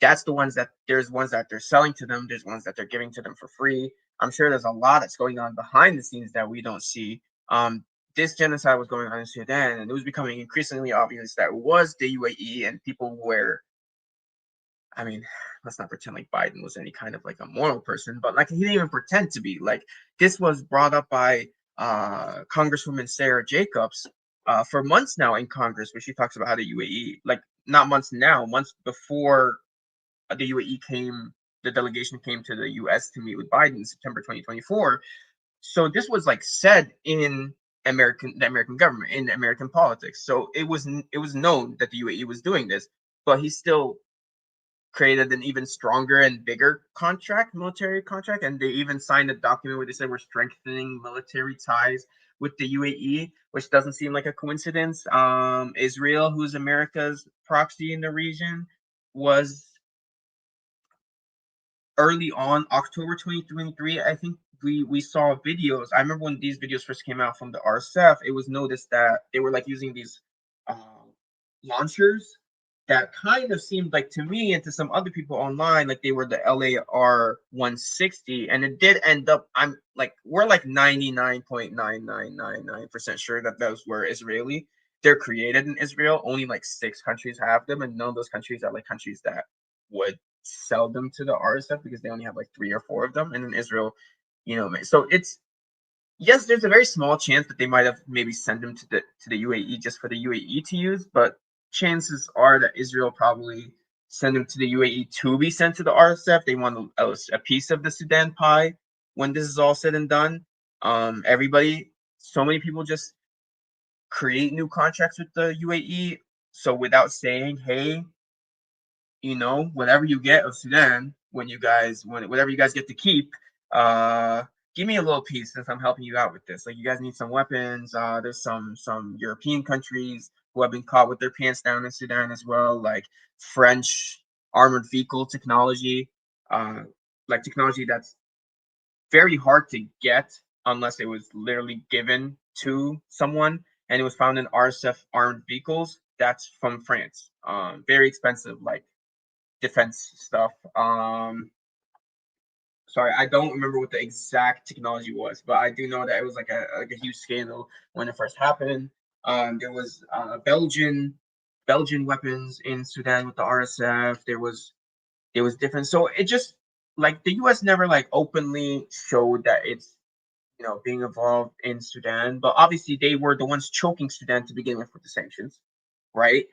Speaker 2: That's the ones that there's ones that they're selling to them. There's ones that they're giving to them for free. I'm sure there's a lot that's going on behind the scenes that we don't see. This genocide was going on in Sudan, and it was becoming increasingly obvious that it was the UAE, and people were, I mean, let's not pretend like Biden was any kind of like a moral person, but like he didn't even pretend to be. Like this was brought up by Congresswoman Sarah Jacobs for months now in Congress, where she talks about how the UAE, like not months now, months before the UAE came, the delegation came to the US to meet with Biden in September 2024. So this was like said in the American government, in American politics. So it was known that the UAE was doing this, but he still created an even stronger and bigger military contract, and they even signed a document where they said we're strengthening military ties with the UAE, which doesn't seem like a coincidence. Israel, who's America's proxy in the region, was early on October 2023. I think we saw videos. I remember when these videos first came out from the RSF, it was noticed that they were like using these launchers that kind of seemed like to me and to some other people online like they were the LAR 160, and it did end up, we're like 99.9999% sure that those were Israeli. they're created in Israel. Only like 6 countries have them, and none of those countries are like countries that would sell them to the RSF because they only have like 3 or 4 of them. And in Israel, so it's yes, there's a very small chance that they might have maybe sent them to the UAE just for the UAE to use, but chances are that Israel probably send them to the UAE to be sent to the RSF. They want a piece of the Sudan pie when this is all said and done. So many people just create new contracts with the UAE. So without saying, hey, whatever you get of Sudan, whatever you guys get to keep, uh, give me a little piece since I'm helping you out with this. Like you guys need some weapons. There's some European countries who have been caught with their pants down in Sudan as well, like French armored vehicle technology, uh, like technology that's very hard to get unless it was literally given to someone and it was found in RSF armed vehicles. That's from France. Very expensive, like defense stuff. Sorry, I don't remember what the exact technology was, but I do know that it was like a huge scandal when it first happened. There was Belgian weapons in Sudan with the RSF. There was different. So it just like the U.S. never like openly showed that it's being involved in Sudan, but obviously they were the ones choking Sudan to begin with the sanctions, right?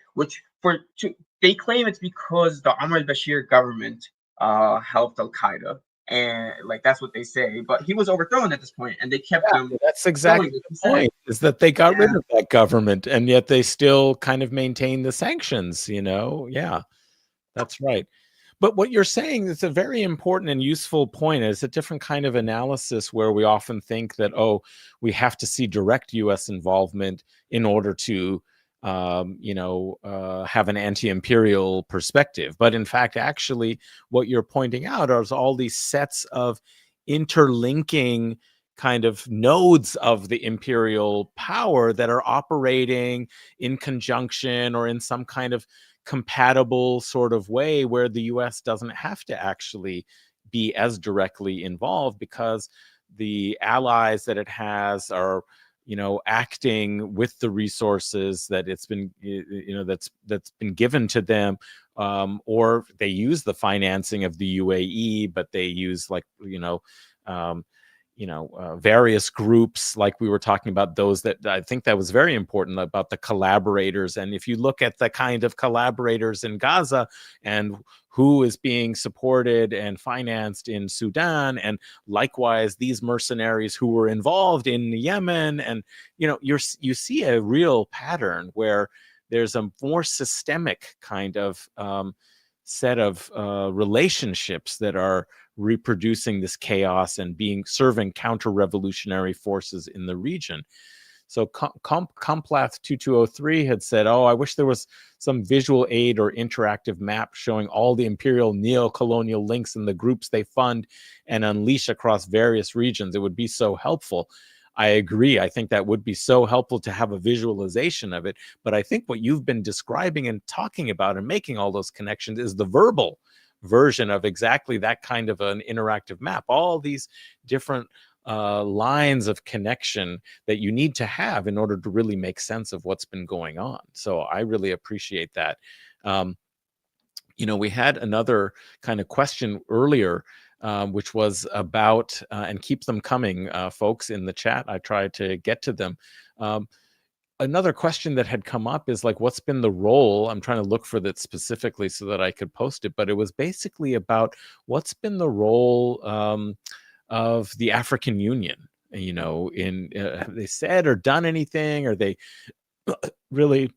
Speaker 2: They claim it's because the Omar al-Bashir government helped Al Qaeda, and like that's what they say. But he was overthrown at this point, and they kept them
Speaker 1: That's
Speaker 2: going.
Speaker 1: exactly
Speaker 2: Like
Speaker 1: the
Speaker 2: you said,
Speaker 1: point, is that they got rid
Speaker 2: yeah.
Speaker 1: of that government, and yet they still kind of maintain the sanctions, you know? Yeah, that's right. But what you're saying is a very important and useful point. It's a different kind of analysis where we often think that, oh, we have to see direct US involvement in order to, have an anti-imperial perspective. But in fact, actually, what you're pointing out are all these sets of interlinking kind of nodes of the imperial power that are operating in conjunction or in some kind of compatible sort of way where the US doesn't have to actually be as directly involved because the allies that it has are acting with the resources that it's been that's been given to them, or they use the financing of the UAE, but they use like um, various groups, like we were talking about, those that I think that was very important about the collaborators. And if you look at the kind of collaborators in Gaza and who is being supported and financed in Sudan, and likewise these mercenaries who were involved in Yemen, and you see a real pattern where there's a more systemic kind of set of relationships that are reproducing this chaos and serving counter-revolutionary forces in the region. So Complath 2203 had said, oh, I wish there was some visual aid or interactive map showing all the imperial neo-colonial links and the groups they fund and unleash across various regions. It would be so helpful. I agree. I think that would be so helpful to have a visualization of it. But I think what you've been describing and talking about and making all those connections is the verbal version of exactly that kind of an interactive map. All these different lines of connection that you need to have in order to really make sense of what's been going on. So I really appreciate that. We had another kind of question earlier, which was about, and keep them coming, folks, in the chat. I tried to get to them. Another question that had come up is like, what's been the role? I'm trying to look for that specifically so that I could post it, but it was basically about what's been the role of the African Union. Have they said or done anything? Are they really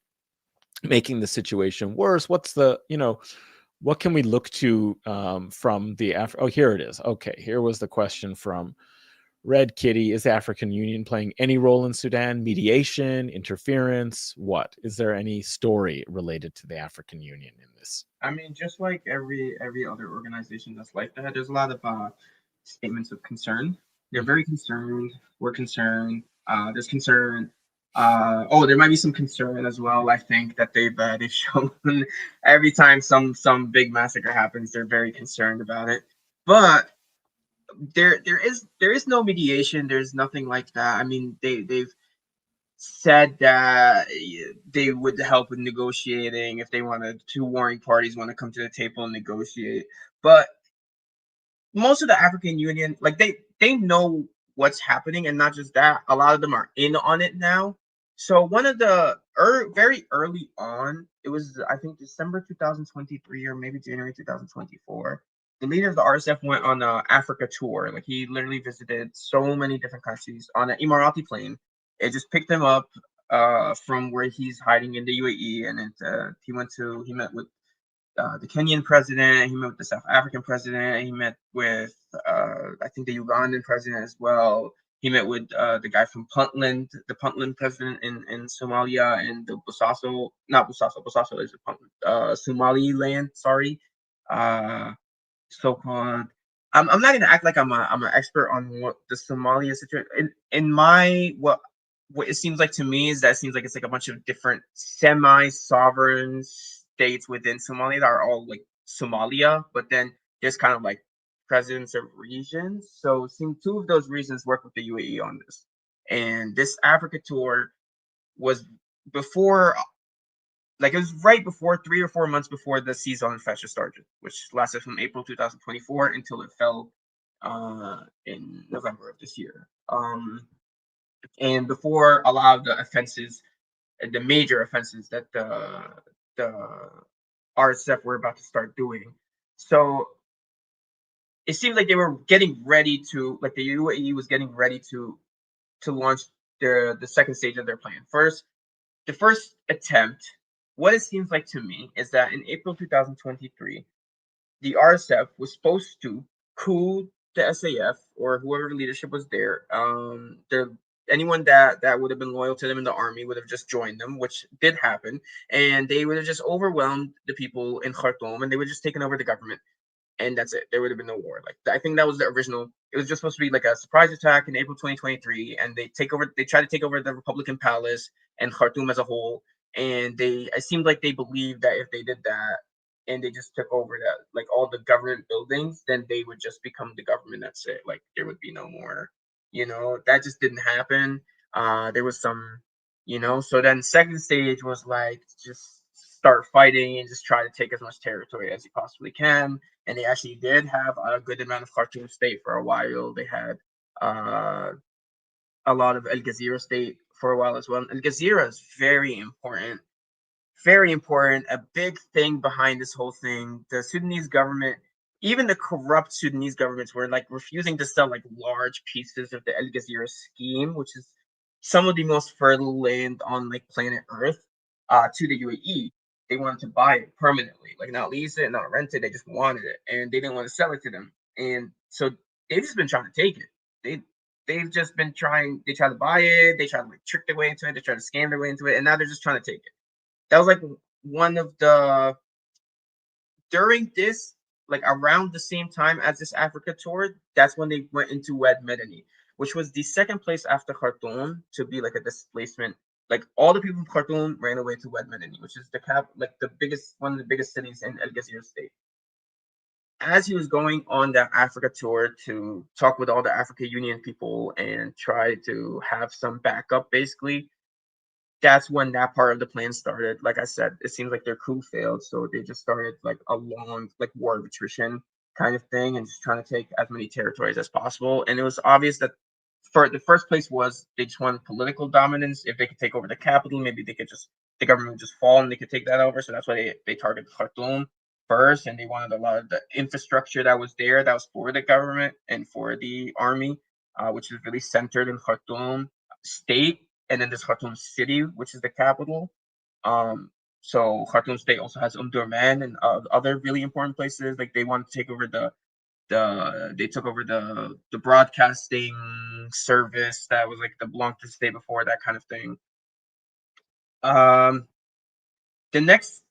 Speaker 1: making the situation worse? What can we look to from the oh, here it is. Okay, here was the question from Red Kitty. Is the African Union playing any role in Sudan? Mediation, interference? What? Is there any story related to the African Union in this?
Speaker 2: I mean, just like every other organization that's like that, there's a lot of statements of concern. They're very concerned. We're concerned. There's concern. There might be some concern as well. I think that they've shown every time some big massacre happens, they're very concerned about it. But there is no mediation. There's nothing like that. I mean, said that they would help with negotiating if they wanted two warring parties want to come to the table and negotiate. But most of the African Union, like they know what's happening, and not just that, a lot of them are in on it now. So one of the very early on, it was I think December 2023 or maybe January 2024. The leader of the RSF went on a Africa tour. Like he literally visited so many different countries on an Emirati plane. It just picked him up from where he's hiding in the UAE, and he met with the Kenyan president. He met with the South African president. He met with I think the Ugandan president as well. He met with the guy from Puntland, the Puntland president in Somalia, and the Bosaso, not Bosaso, Bosaso is Somaliland, sorry, uh, so-called. I'm not gonna act like I'm an expert on what the Somalia situation. In my what it seems like to me is that it seems like it's like a bunch of different semi-sovereign states within Somalia that are all like Somalia, but then there's kind of like presidents of regions. So seeing two of those regions work with the UAE on this. And this Africa tour was before, like it was right before 3 or 4 months before the season on Fetcher started, which lasted from April 2024 until it fell in November of this year. And before a lot of the offenses, the major offenses that the RSF were about to start doing. So it seems like they were getting ready to, like the UAE was getting ready to launch the second stage of their plan. The first attempt, what it seems like to me is that in April 2023, the RSF was supposed to coup the SAF or whoever leadership was there. Anyone that would have been loyal to them in the army would have just joined them, which did happen, and they would have just overwhelmed the people in Khartoum, and they would have just taken over the government, and that's it. There would have been no war. Like I think that was the original. It was just supposed to be like a surprise attack in April 2023, and they take over. They try to take over the Republican Palace and Khartoum as a whole. And it seemed like they believed that if they did that, and they just took over that, like all the government buildings, then they would just become the government. That's it. Like there would be no more. That just didn't happen. There was some, So then second stage was like just start fighting and just try to take as much territory as you possibly can, and they actually did have a good amount of Khartoum state for a while. They had uh, a lot of El Gezira state for a while as well. El Gezira is very important, very important. A big thing behind this whole thing. The Sudanese government, even the corrupt Sudanese governments, were like refusing to sell like large pieces of the El Gezira scheme, which is some of the most fertile land on like planet Earth, to the UAE. They wanted to buy it permanently, like not lease it, not rent it. They just wanted it, and they didn't want to sell it to them. And so they've just been trying to take it. They they've just been trying. They try to buy it. They try to like trick their way into it. They try to scam their way into it, and now they're just trying to take it. That was like one of the during this, like around the same time as this Africa tour, that's when they went into Wed Medani, which was the second place after Khartoum to be like a displacement. Like all the people from Khartoum ran away to Wed Medani, which is like the biggest, one of the biggest cities in El Gezira state. As he was going on that Africa tour to talk with all the Africa Union people and try to have some backup, basically, that's when that part of the plan started. Like I said, it seems like their coup failed, so they just started like a long like war of attrition kind of thing, and just trying to take as many territories as possible. And it was obvious that for the first place was they just wanted political dominance. If they could take over the capital, maybe they could just the government would just fall and they could take that over. So that's why they targeted Khartoum first, and they wanted a lot of the infrastructure that was there that was for the government and for the army, which is really centered in Khartoum state, and then there's Khartoum City, which is the capital. Um, so Khartoum State also has Omdurman and other really important places. Like they want to take over they took over the broadcasting service that was like the belonged to the state before, that kind of thing. Um, the next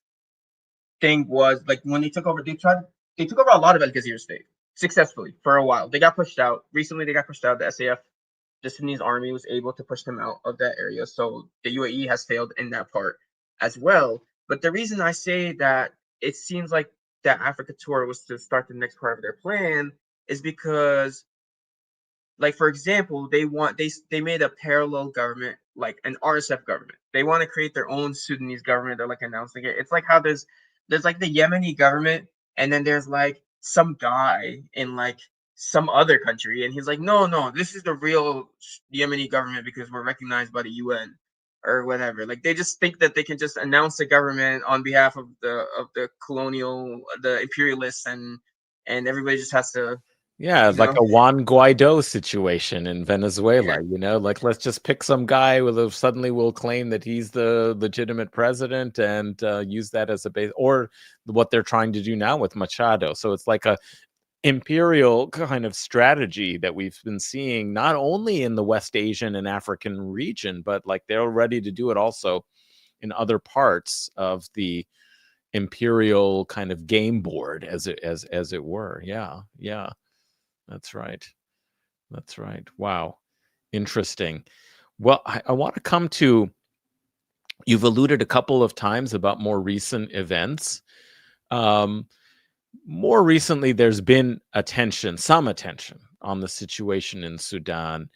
Speaker 2: thing was like when they took over a lot of El Gezira state successfully for a while. They got pushed out. Recently they got pushed out. The SAF, the Sudanese army, was able to push them out of that area. So the UAE has failed in that part as well. But the reason I say that it seems like that Africa tour was to start the next part of their plan is because, like for example, they made a parallel government like an RSF government. They want to create their own Sudanese government. They're like announcing it. It's like how there's like the Yemeni government, and then there's like some guy in like some other country, and he's like, no, this is the real Yemeni government because we're recognized by the UN or whatever. Like they just think that they can just announce the government on behalf of the colonial, the imperialists, and everybody just has to,
Speaker 1: Yeah,
Speaker 2: you
Speaker 1: like
Speaker 2: know,
Speaker 1: a Juan Guaido situation in
Speaker 2: yeah,
Speaker 1: Venezuela, like let's just pick some guy with a suddenly will claim that he's the legitimate president and use that as a base, or what they're trying to do now with Machado. So it's like a imperial kind of strategy that we've been seeing not only in the West Asian and African region, but like they're ready to do it also in other parts of the imperial kind of game board, as it were. Yeah, yeah. That's right. That's right. Wow. Interesting. Well, I want to come to, you've alluded a couple of times about more recent events. Um, More recently, there's been some attention on the situation in Sudan,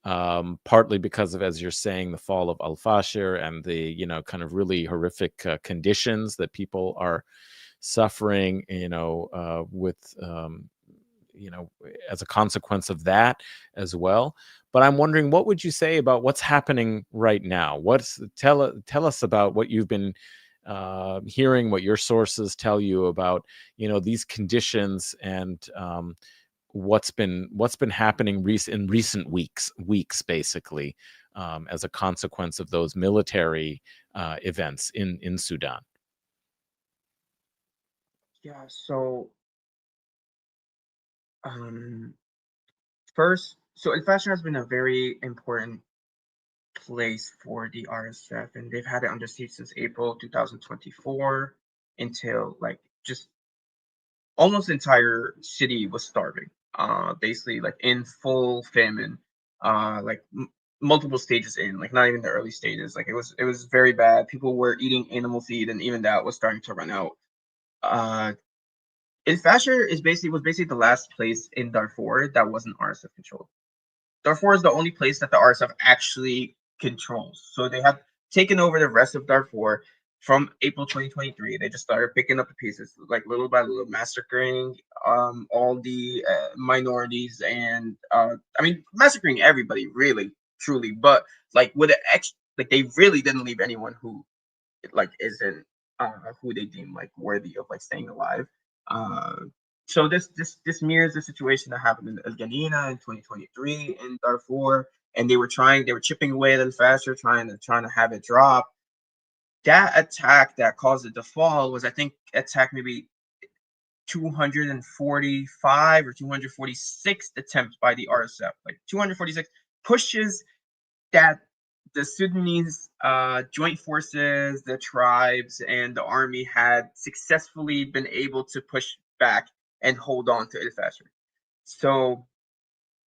Speaker 1: partly because of, as you're saying, the fall of al-Fashir and the, kind of really horrific conditions that people are suffering, with you know, as a consequence of that as well. But I'm wondering, what would you say about what's happening right now? Tell us about what you've been hearing, what your sources tell you about, these conditions and what's been happening in recent weeks, basically, as a consequence of those military events in Sudan.
Speaker 2: yeah. So um, first, so El Fashion has been a very important place for the RSF, and they've had it under siege since April 2024 until like just almost the entire city was starving. Basically like in full famine. Like multiple stages in, like not even the early stages. Like it was very bad. People were eating animal feed, and even that was starting to run out. Uh, El Fasher was basically the last place in Darfur that wasn't RSF controlled. Darfur is the only place that the RSF actually controls. So they have taken over the rest of Darfur from April 2023. They just started picking up the pieces, like little by little, massacring all the minorities, and I mean massacring everybody, really, truly. But like with the like they really didn't leave anyone who like isn't who they deem like worthy of like staying alive. Uh, so this mirrors the situation that happened in El Ganina in 2023 in Darfur, and they were chipping away at it faster, trying to have it drop. That attack that caused it to fall was, I think, attack maybe 245 or 246 attempts by the RSF, like 246 pushes that the Sudanese joint forces, the tribes, and the army had successfully been able to push back and hold on to El Fasher. So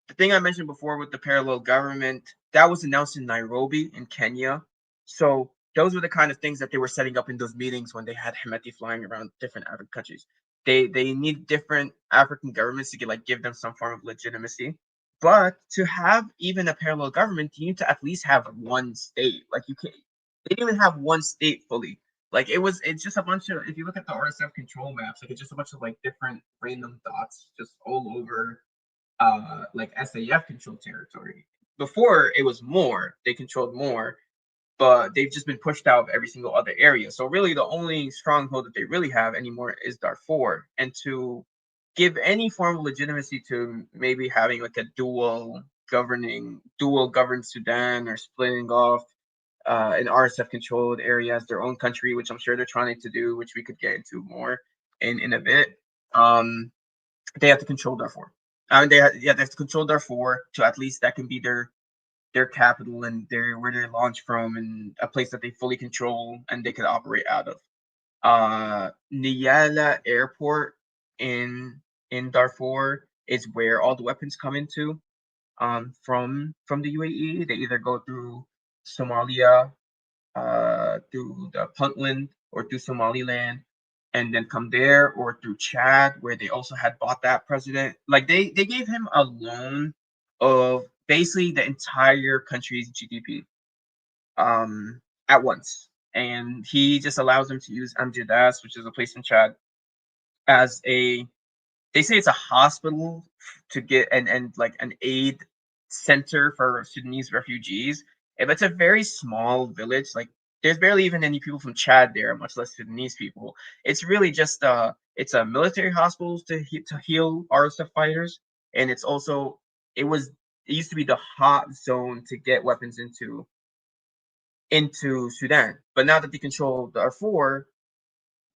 Speaker 2: the thing I mentioned before with the parallel government, that was announced in Nairobi in Kenya. So those were the kind of things that they were setting up in those meetings when they had Hemeti flying around different African countries. They need different African governments to give them some form of legitimacy. But to have even a parallel government, you need to at least have one state. Like you can't, they didn't even have one state fully. Like it's just a bunch of, if you look at the RSF control maps, like it's just a bunch of like different random dots just all over like SAF controlled territory. Before it was more, they controlled more, but they've just been pushed out of every single other area. So really the only stronghold that they really have anymore is Darfur. And to give any form of legitimacy to maybe having like a dual governed Sudan, or splitting off an RSF controlled area as their own country, which I'm sure they're trying to do, which we could get into more in a bit. Um, they have to control Darfur. I mean, they have to control Darfur to at least that can be their capital, and their where they launch from, and a place that they fully control and they could operate out of. Niyala Airport in Darfur is where all the weapons come into from the UAE. They either go through Somalia, through the Puntland, or through Somaliland, and then come there, or through Chad, where they also had bought that president. Like they gave him a loan of basically the entire country's GDP. at once, and he just allows them to use Amjidas, which is a place in Chad, as a they say it's a hospital to get and like an aid center for Sudanese refugees. If it's a very small village, like there's barely even any people from Chad there, much less Sudanese people. It's really just it's a military hospital to heal RSF fighters, and it's also it was it used to be the hot zone to get weapons into Sudan. But now that they control Darfur,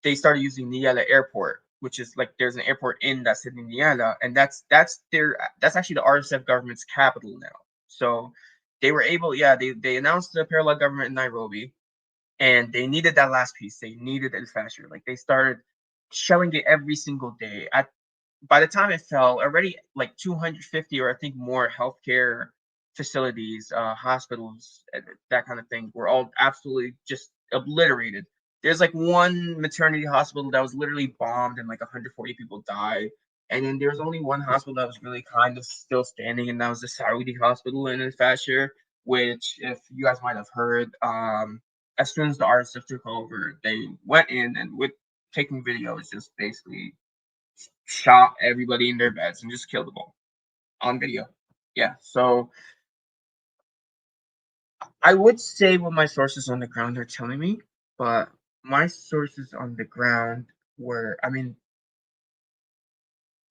Speaker 2: they started using Niala Airport, which is like there's an airport in that city, Niala, and that's actually the RSF government's capital now. So they were able, yeah, they announced the parallel government in Nairobi, and they needed that last piece. They needed El Fasher. Like they started shelling it every single day. At by the time it fell, already like 250 or I think more healthcare facilities, hospitals, that kind of thing were all absolutely just obliterated. There's like one maternity hospital that was literally bombed and like 140 people died. And then there's only one hospital that was really kind of still standing, and that was the Saudi hospital in Fasher, which, if you guys might have heard, as soon as the RSF took over, they went in and with taking videos, just basically shot everybody in their beds and just killed them all on video. Yeah, so I would say what my sources on the ground are telling me, but my sources on the ground were, I mean,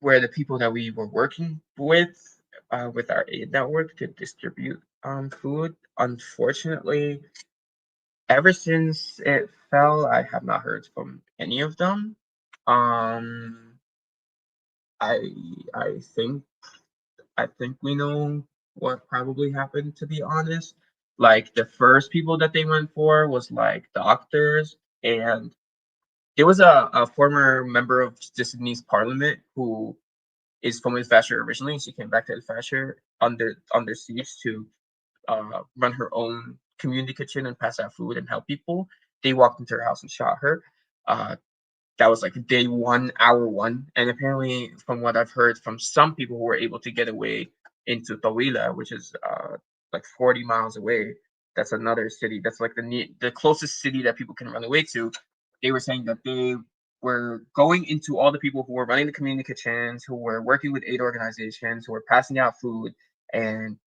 Speaker 2: were the people that we were working with our aid network to distribute food. Unfortunately, ever since it fell, I have not heard from any of them. Um, I I think I think we know what probably happened, to be honest. Like the first people that they went for was like doctors, and there was a former member of the Sudanese parliament who is from El Fasher originally. She came back to El Fasher under siege to run her own community kitchen and pass out food and help people. They walked into her house and shot her. Uh, that was like day one, hour one. And apparently, from what I've heard from some people who were able to get away into Tawila, which is like 40 miles away, that's another city. That's like the closest city that people can run away to. They were saying that they were going into all the people who were running the community kitchens, who were working with aid organizations, who were passing out food, and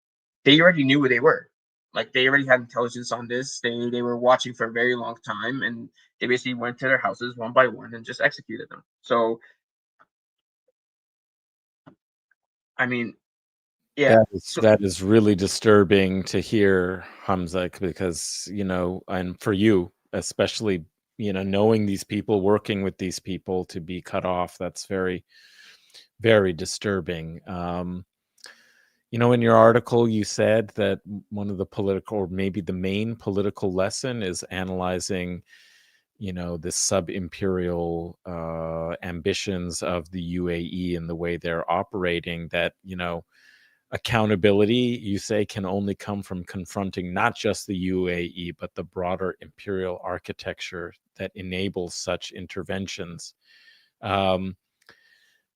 Speaker 2: they already knew where they were. Like they already had intelligence on this. They were watching for a very long time, and they basically went to their houses one by one and just executed them. So, I mean, yeah. So
Speaker 1: That is really disturbing to hear, Hamza, because, and for you, especially, knowing these people, working with these people to be cut off, that's very, very disturbing. In your article, you said that one of the political, or maybe the main political lesson is analyzing, the sub-imperial ambitions of the UAE and the way they're operating, that, accountability, you say, can only come from confronting not just the UAE, but the broader imperial architecture that enables such interventions. Um,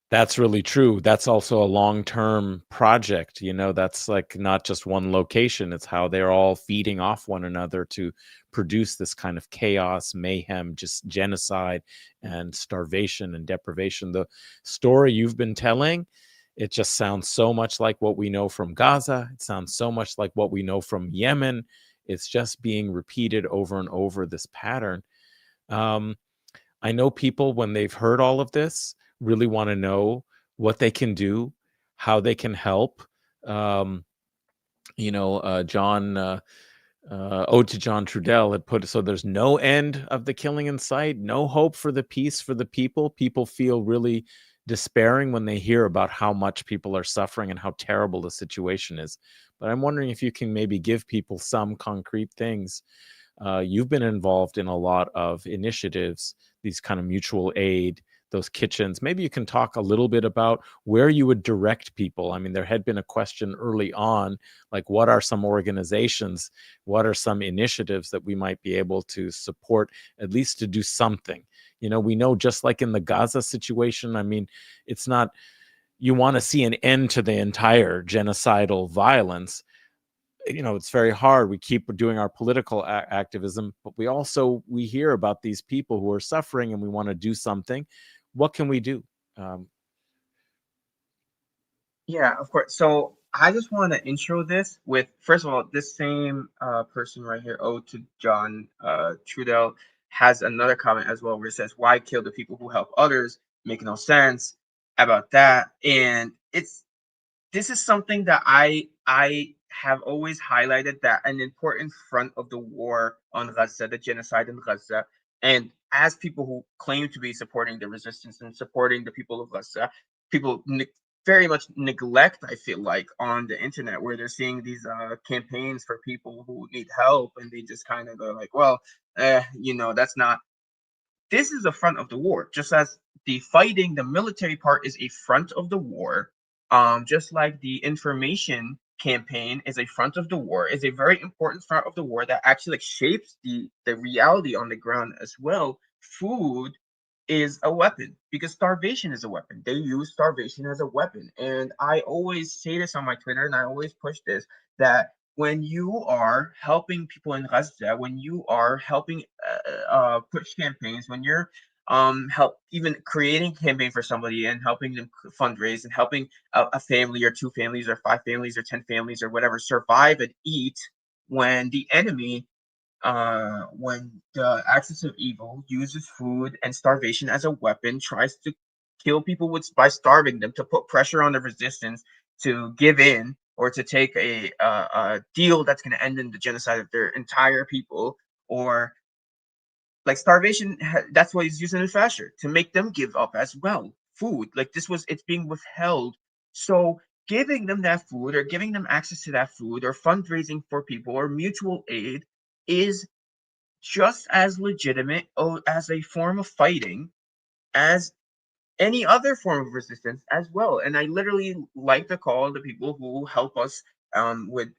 Speaker 1: that's really true. That's also a long-term project. That's like not just one location. It's how they're all feeding off one another to produce this kind of chaos, mayhem, just genocide and starvation and deprivation. The story you've been telling, it just sounds so much like what we know from Gaza. It sounds so much like what we know from Yemen. It's just being repeated over and over, this pattern. Um, I know people, when they've heard all of this, really want to know what they can do, how they can help. Um, Ode to John Trudell had put it, so there's no end of the killing in sight, no hope for the peace for the people. People feel really despairing when they hear about how much people are suffering and how terrible the situation is. But I'm wondering if you can maybe give people some concrete things. You've been involved in a lot of initiatives, these kind of mutual aid, those kitchens. Maybe you can talk a little bit about where you would direct people. I mean, there had been a question early on, like what are some organizations, what are some initiatives that we might be able to support, at least to do something. We know, just like in the Gaza situation, I mean, it's not, you want to see an end to the entire genocidal violence. it's very hard. We keep doing our political activism, but we hear about these people who are suffering, and we want to do something. What can we do? um,
Speaker 2: Yeah, of course. So I just want to intro this with, first of all, this same person right here, Ode to John Trudell, has another comment as well where it says, "Why kill the people who help others? Make no sense about that." And this is something that I have always highlighted, that an important front of the war on Gaza, the genocide in Gaza, and as people who claim to be supporting the resistance and supporting the people of Gaza, people very much neglect, I feel like, on the internet, where they're seeing these campaigns for people who need help, and they just kind of go like, well, that's not, this is a front of the war, just as the fighting, the military part is a front of the war. Just like the information campaign is a front of the war, is a very important front of the war that actually like shapes the reality on the ground as well. Food is a weapon because starvation is a weapon. They use starvation as a weapon, and I always say this on my Twitter, and I always push this, that when you are helping people in Gaza, when you are helping push campaigns, when you're help even creating a campaign for somebody and helping them fundraise and helping a family or two families or five families or 10 families or whatever survive and eat, when the enemy, when the axis of evil uses food and starvation as a weapon, tries to kill people with by starving them, to put pressure on the resistance to give in or to take a deal that's going to end in the genocide of their entire people, or like starvation, that's why he's using it faster to make them give up as well. Food, like this was, it's being withheld. So giving them that food or giving them access to that food or fundraising for people or mutual aid is just as legitimate as a form of fighting as any other form of resistance as well. And I literally like to call the people who help us with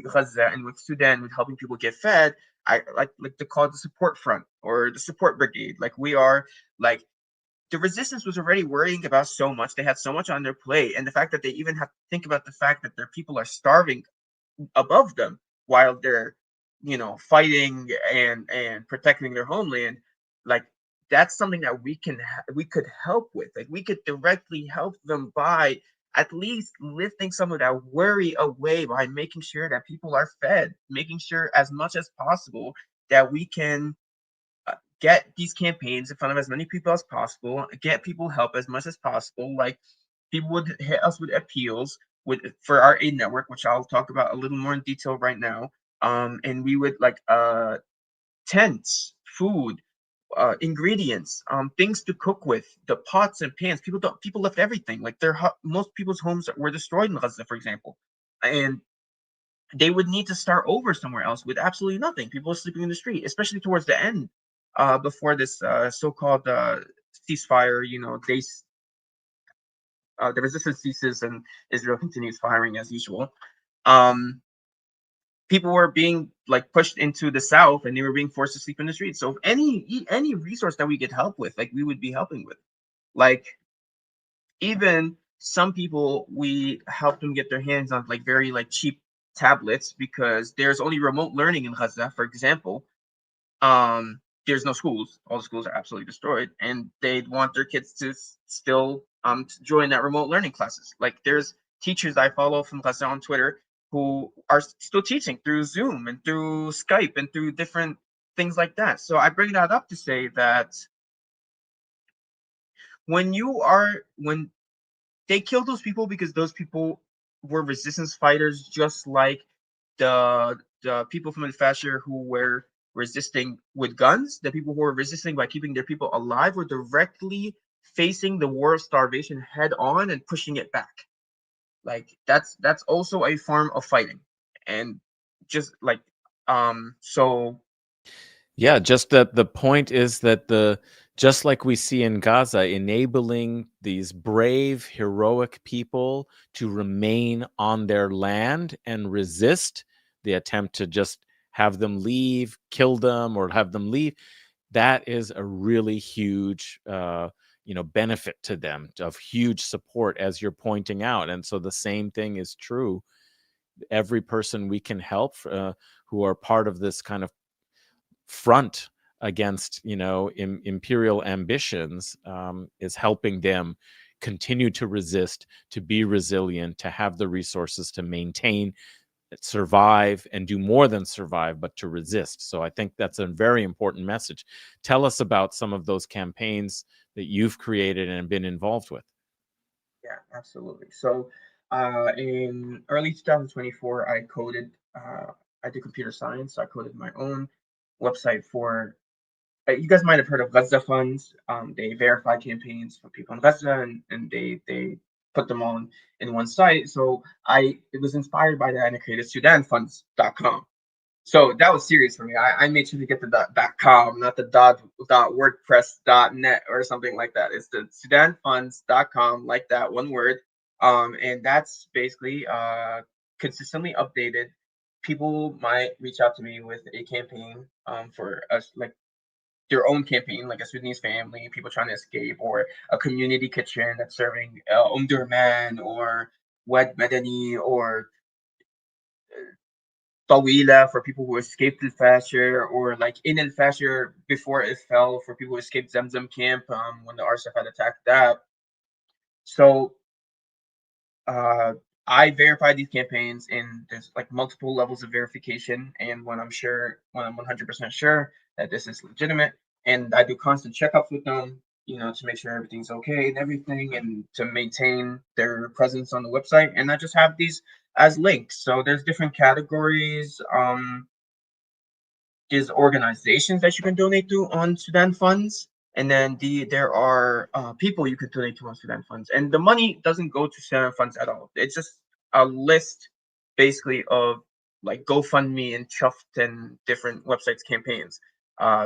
Speaker 2: Gaza and with Sudan with helping people get fed. I like to call it the support front or the support brigade. Like we are like the resistance was already worrying about so much. They had so much on their plate, and the fact that they even have to think about the fact that their people are starving above them while they're fighting and protecting their homeland, like that's something that we could help with. Like we could directly help them by at least lifting some of that worry away by making sure that people are fed, making sure as much as possible that we can get these campaigns in front of as many people as possible, get people help as much as possible. Like people would hit us with appeals with for our aid network, which I'll talk about a little more in detail right now. And we would like tents, food, ingredients, things to cook with, the pots and pans. People left everything. Like most people's homes were destroyed in Gaza, for example, and they would need to start over somewhere else with absolutely nothing. People sleeping in the street, especially towards the end, before this so-called ceasefire. The resistance ceases and Israel continues firing as usual. Um, People were being like pushed into the south, and they were being forced to sleep in the streets. So if any resource that we could help with, like we would be helping with. Like even some people, we helped them get their hands on like very like cheap tablets because there's only remote learning in Gaza, for example. There's no schools. All the schools are absolutely destroyed, and they want their kids to still to join that remote learning classes. Like there's teachers I follow from Gaza on Twitter who are still teaching through Zoom and through Skype and through different things like that. So I bring that up to say that when they killed those people because those people were resistance fighters, just like the people from Al-Fashir who were resisting with guns. The people who were resisting by keeping their people alive were directly facing the war of starvation head on and pushing it back. Like that's also a form of fighting, and just like so
Speaker 1: Yeah, just that the point is that just like we see in Gaza, enabling these brave, heroic people to remain on their land and resist the attempt to just have them leave, kill them, or have them leave. That is a really huge, benefit to them, of huge support, as you're pointing out. And so the same thing is true every person we can help who are part of this kind of front against, imperial ambitions, is helping them continue to resist, to be resilient, to have the resources to maintain, survive, and do more than survive, but to resist. So I think that's a very important message. Tell us about some of those campaigns that you've created and been involved with.
Speaker 2: Yeah, absolutely. So, in early 2024, I did computer science. So I coded my own website for. You guys might have heard of Gaza funds. They verify campaigns for people in Gaza, and they put them all in one site. So it was inspired by that, and I created SudanFunds.com. So that was serious for me. I made sure to get the .com, not the .wordpress.net or something like that. It's the SudanFunds.com, like that, one word. And that's basically consistently updated. People might reach out to me with a campaign for us, like their own campaign, like a Sudanese family, people trying to escape, or a community kitchen that's serving Umdurman or Wed Medani, or Tawila for people who escaped Al Fasher, or like in Al Fasher before it fell for people who escaped Zamzam camp when the RSF had attacked that. So uh, I verify these campaigns, and there's like multiple levels of verification. And when I'm 100% sure that this is legitimate, and I do constant checkups with them, to make sure everything's okay and everything, and to maintain their presence on the website, and I just have these as links. So there's different categories. There's organizations that you can donate to on Sudan funds, and then there are people you can donate to on Sudan funds, and the money doesn't go to Sudan funds at all. It's just a list, basically, of like GoFundMe and Chuffed and different websites campaigns.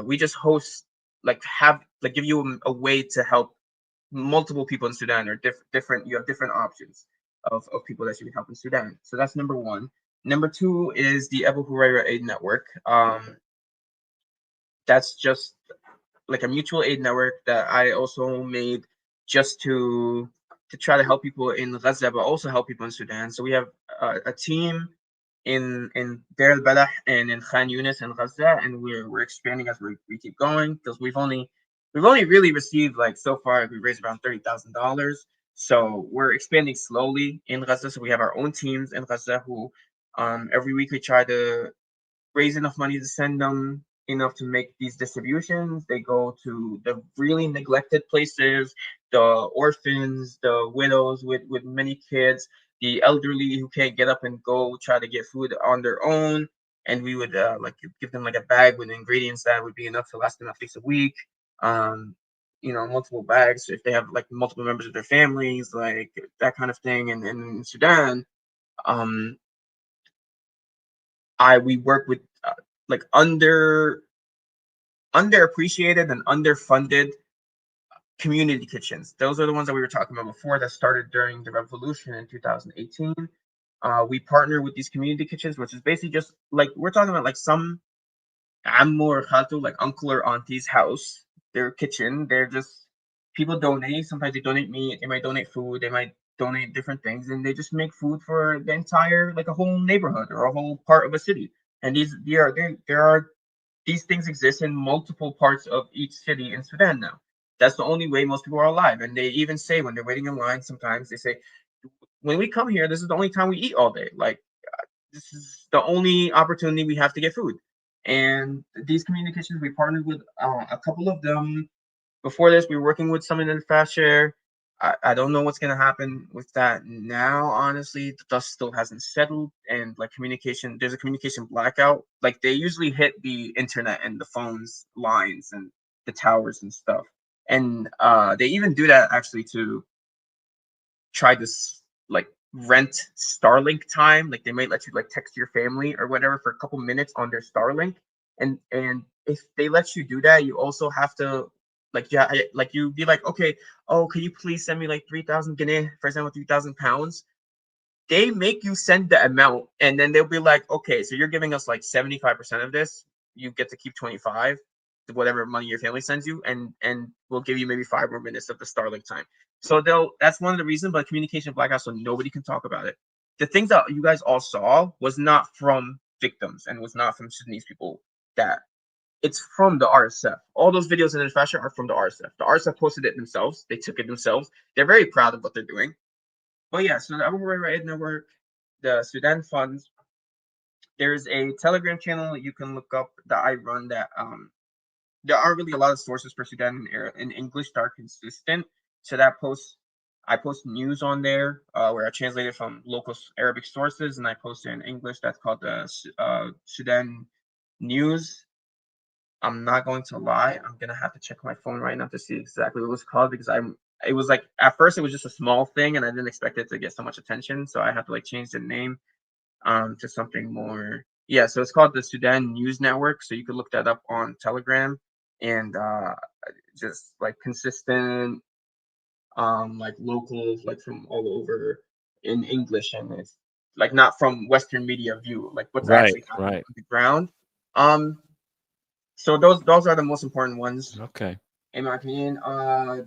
Speaker 2: We just host, give you a way to help multiple people in Sudan, or different. You have different options of people that you can help in Sudan. So that's number one. Number two is the Abu Huraira Aid Network. That's just like a mutual aid network that I also made just to try to help people in Gaza, but also help people in Sudan. So we have a team in Deir al-Balah and in Khan Yunis and Gaza, and we're expanding as we keep going, because we've only really received, like, so far we raised around $30,000. So we're expanding slowly in Gaza. So we have our own teams in Gaza who every week we try to raise enough money to send them enough to make these distributions. They go to the really neglected places, the orphans, the widows with many kids, the elderly who can't get up and go try to get food on their own. And we would give them like a bag with ingredients that would be enough to last them at least a week. Um, multiple bags if they have like multiple members of their families, like that kind of thing. And in Sudan, um, I we work with like underappreciated and underfunded community kitchens. Those are the ones that we were talking about before, that started during the revolution in 2018. We partner with these community kitchens, which is basically just like we're talking about, like some ammu or khaltu, like uncle or auntie's house, their kitchen. They're just people donate. Sometimes they donate meat, they might donate food, they might donate different things, and they just make food for the entire, like a whole neighborhood or a whole part of a city. And there are these things exist in multiple parts of each city in Sudan now. That's the only way most people are alive. And they even say when they're waiting in line, sometimes they say, when we come here, this is the only time we eat all day. Like, this is the only opportunity we have to get food. And these communications, we partnered with a couple of them. Before this, we were working with some in the fast share. I don't know what's gonna happen with that now. Honestly, the dust still hasn't settled, and like communication, there's a communication blackout. Like they usually hit the internet and the phones lines and the towers and stuff, and they even do that actually to try this, like, rent Starlink time. Like they might let you like text your family or whatever for a couple minutes on their Starlink, and if they let you do that, you also have to, like, yeah, like you be like, okay, oh, can you please send me like 3,000 Guinea, for example, 3,000 pounds. They make you send the amount, and then they'll be like, okay, so you're giving us like 75% of this. You get to keep 25, whatever money your family sends you, and we'll give you maybe 5 more minutes of the Starlink time. So that's one of the reasons, but communication blackout, so nobody can talk about it. the things that you guys all saw was not from victims and was not from Sudanese people. That it's from the RSF. All those videos in the fashion are from the RSF. The RSF posted it themselves. They took it themselves. They're very proud of what they're doing. But yeah, so the Abu Hurairah Network, the Sudan Funds, there's a Telegram channel you can look up that I run that there aren't really a lot of sources for Sudan in English that are consistent. So that posts I post news on there where I translate it from local Arabic sources and I post it in English. That's called the Sudan News. I'm not going to lie. I'm gonna have to check my phone right now to see exactly what it was called because I'm. It was like at first it was just a small thing and I didn't expect it to get so much attention. So I had to like change the name to something more. Yeah, so it's called the Sudan News Network. So you could look that up on Telegram and just like consistent like local like from all over in English and it's like not from Western media view, like what's
Speaker 1: Right,
Speaker 2: actually happening
Speaker 1: right.
Speaker 2: on the ground. Um so those are the most important ones
Speaker 1: Okay.
Speaker 2: in my opinion.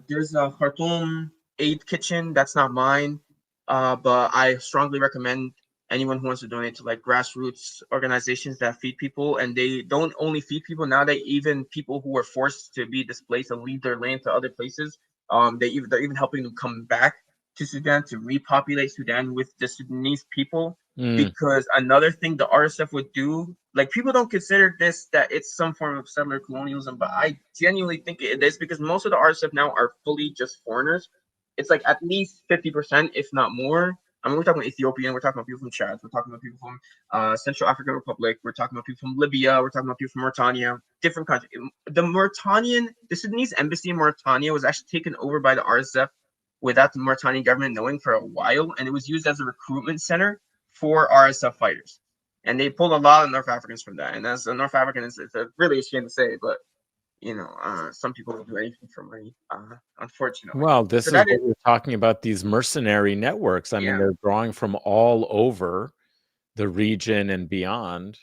Speaker 2: There's a Khartoum Aid Kitchen. That's not mine, but I strongly recommend anyone who wants to donate to like grassroots organizations that feed people. And they don't only feed people now; they even people who were forced to be displaced and leave their land to other places. They're even helping them come back to Sudan to repopulate Sudan with the Sudanese people
Speaker 1: Mm,
Speaker 2: because another thing the RSF would do, like people don't consider this that it's some form of settler colonialism, but I genuinely think it is because most of the RSF now are fully just foreigners. It's like at least 50%, if not more. I mean, we're talking about Ethiopian, we're talking about people from Chad, we're talking about people from Central African Republic, we're talking about people from Libya, we're talking about people from Mauritania, different countries. The Sudanese embassy in Mauritania was actually taken over by the RSF without the Mauritanian government knowing for a while, and it was used as a recruitment center for RSF fighters. And they pulled a lot of North Africans from that. And as a North African, it's a really a shame to say, but some people will do anything for money, unfortunately.
Speaker 1: well,
Speaker 2: So
Speaker 1: this is
Speaker 2: that is,
Speaker 1: what we're talking about, these mercenary networks. I mean,
Speaker 2: yeah,
Speaker 1: they're drawing from all over the region and beyond.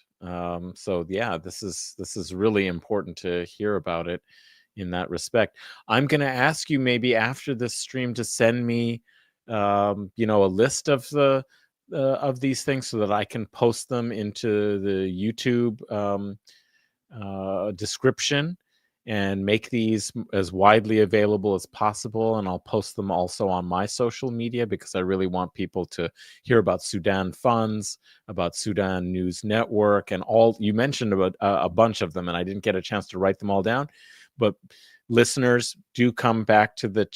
Speaker 1: So yeah, this is really important to hear about it in that respect. I'm going to ask you maybe after this stream to send me, a list of these things so that I can post them into the YouTube description and make these as widely available as possible. And I'll post them also on my social media because I really want people to hear about Sudan Funds, about Sudan News Network, and all you mentioned about a bunch of them. And I didn't get a chance to write them all down, but listeners do come back to the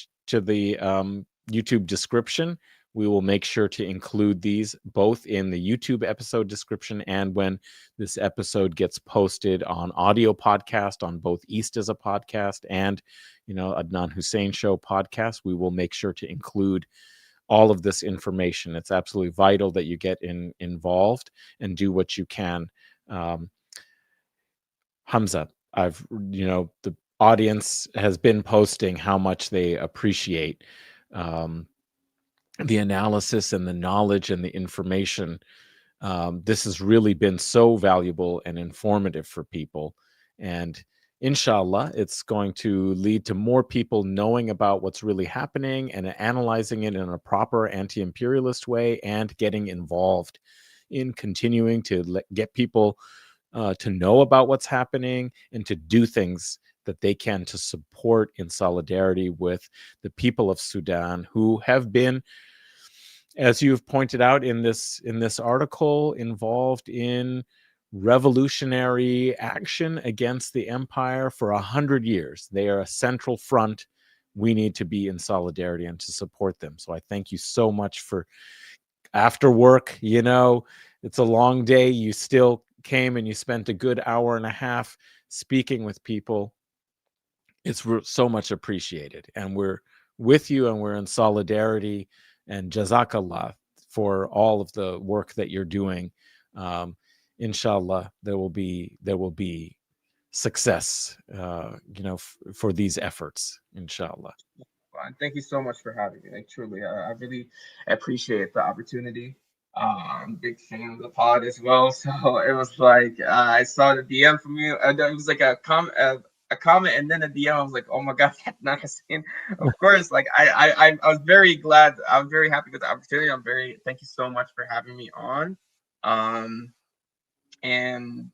Speaker 1: YouTube description. We will make sure to include these both in the YouTube episode description and when this episode gets posted on audio podcast on both East as a podcast and, Adnan Hussein Show podcast. We will make sure to include all of this information. It's absolutely vital that you get involved and do what you can. Um, Hamza, the audience has been posting how much they appreciate um, the analysis and the knowledge and the information. This has really been so valuable and informative for people. And inshallah, it's going to lead to more people knowing about what's really happening and analyzing it in a proper anti imperialist way and getting involved in continuing to get people to know about what's happening and to do things that they can to support in solidarity with the people of Sudan who have been, as you've pointed out in this article, involved in revolutionary action against the empire for 100 years. They are a central front. We need to be in solidarity and to support them. So I thank you so much for after work. It's a long day. You still came and you spent a good hour and a half speaking with people. It's so much appreciated, and we're with you and we're in solidarity, and jazakallah for all of the work that you're doing. Inshallah, there will be success for these efforts, inshallah.
Speaker 2: and thank you so much for having me. Like truly, I really appreciate the opportunity. Big fan of the pod as well. So it was like I saw the DM from you. It was like a comment. a comment and then a DM. I was like, oh my god, that's not Hussein. Of course, like I was very glad. I was very happy with the opportunity. I'm very thank you so much for having me on. Um, and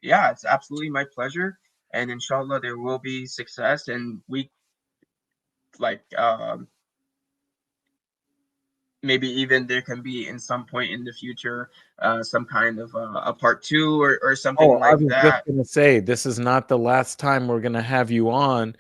Speaker 2: yeah, it's absolutely my pleasure. And inshallah, there will be success, and we like maybe even there can be in some point in the future some kind of a part two or something
Speaker 1: Oh, I
Speaker 2: like
Speaker 1: was just
Speaker 2: that.
Speaker 1: going to say, this is not the last time we're going to have you on.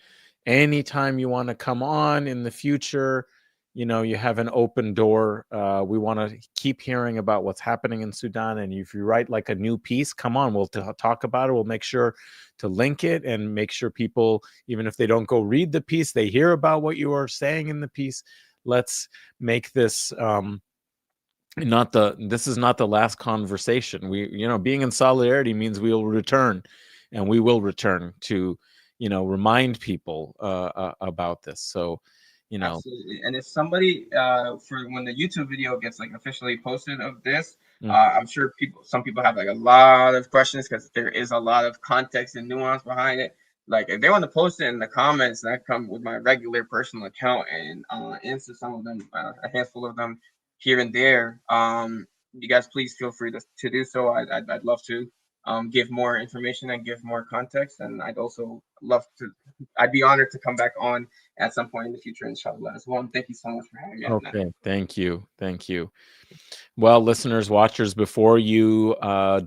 Speaker 1: Anytime you want to come on in the future, you have an open door. We want to keep hearing about what's happening in Sudan. And if you write like a new piece, come on, we'll talk about it. We'll make sure to link it and make sure people, even if they don't go read the piece, they hear about what you are saying in the piece. Let's make this this is not the last conversation. We being in solidarity means we will return, and we will return to remind people about this. So
Speaker 2: Absolutely. And if somebody for when the YouTube video gets like officially posted of this,
Speaker 1: mm,
Speaker 2: I'm sure some people have like a lot of questions because there is a lot of context and nuance behind it. Like if they want to post it in the comments, I come with my regular personal account and answer some of them, a handful of them here and there. You guys please feel free to do so. I'd love to give more information and give more context, and I'd also love to. I'd be honored to come back on at some point in the future, inshallah, as well. And thank you so much for having me, Adnan.
Speaker 1: okay, thank you. Well, listeners, watchers, before you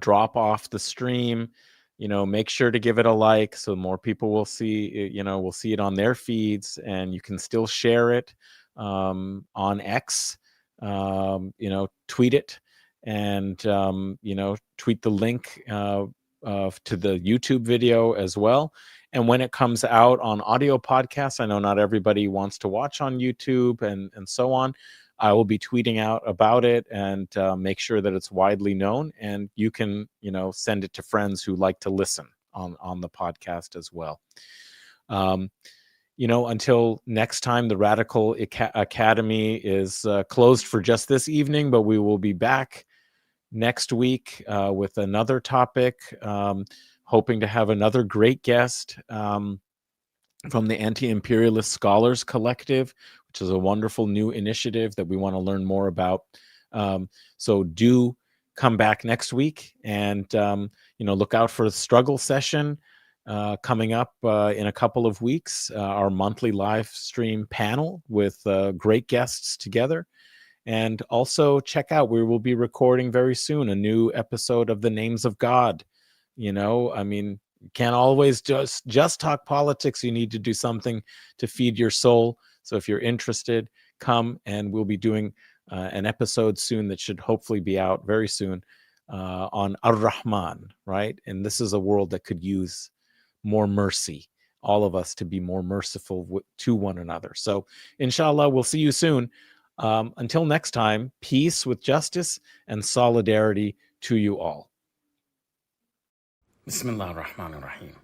Speaker 1: drop off the stream, make sure to give it a like so more people will see it, will see it on their feeds, and you can still share it on X, tweet it, and tweet the link to the YouTube video as well. And when it comes out on audio podcasts, I know not everybody wants to watch on YouTube and so on. I will be tweeting out about it and make sure that it's widely known. And you can, send it to friends who like to listen on the podcast as well. Until next time, the Radical Academy is closed for just this evening, but we will be back next week with another topic, hoping to have another great guest from the Anti-Imperialist Scholars Collective, which is a wonderful new initiative that we want to learn more about. So do come back next week, and look out for the struggle session coming up in a couple of weeks, our monthly live stream panel with great guests together. And also check out, we will be recording very soon a new episode of The Names of God. You can't always just talk politics. You need to do something to feed your soul. So if you're interested, come, and we'll be doing an episode soon that should hopefully be out very soon on Ar-Rahman, right? And this is a world that could use more mercy, all of us to be more merciful to one another. So inshallah, we'll see you soon. Until next time, peace with justice and solidarity to you all.
Speaker 3: Bismillah ar-Rahman ar-Rahim.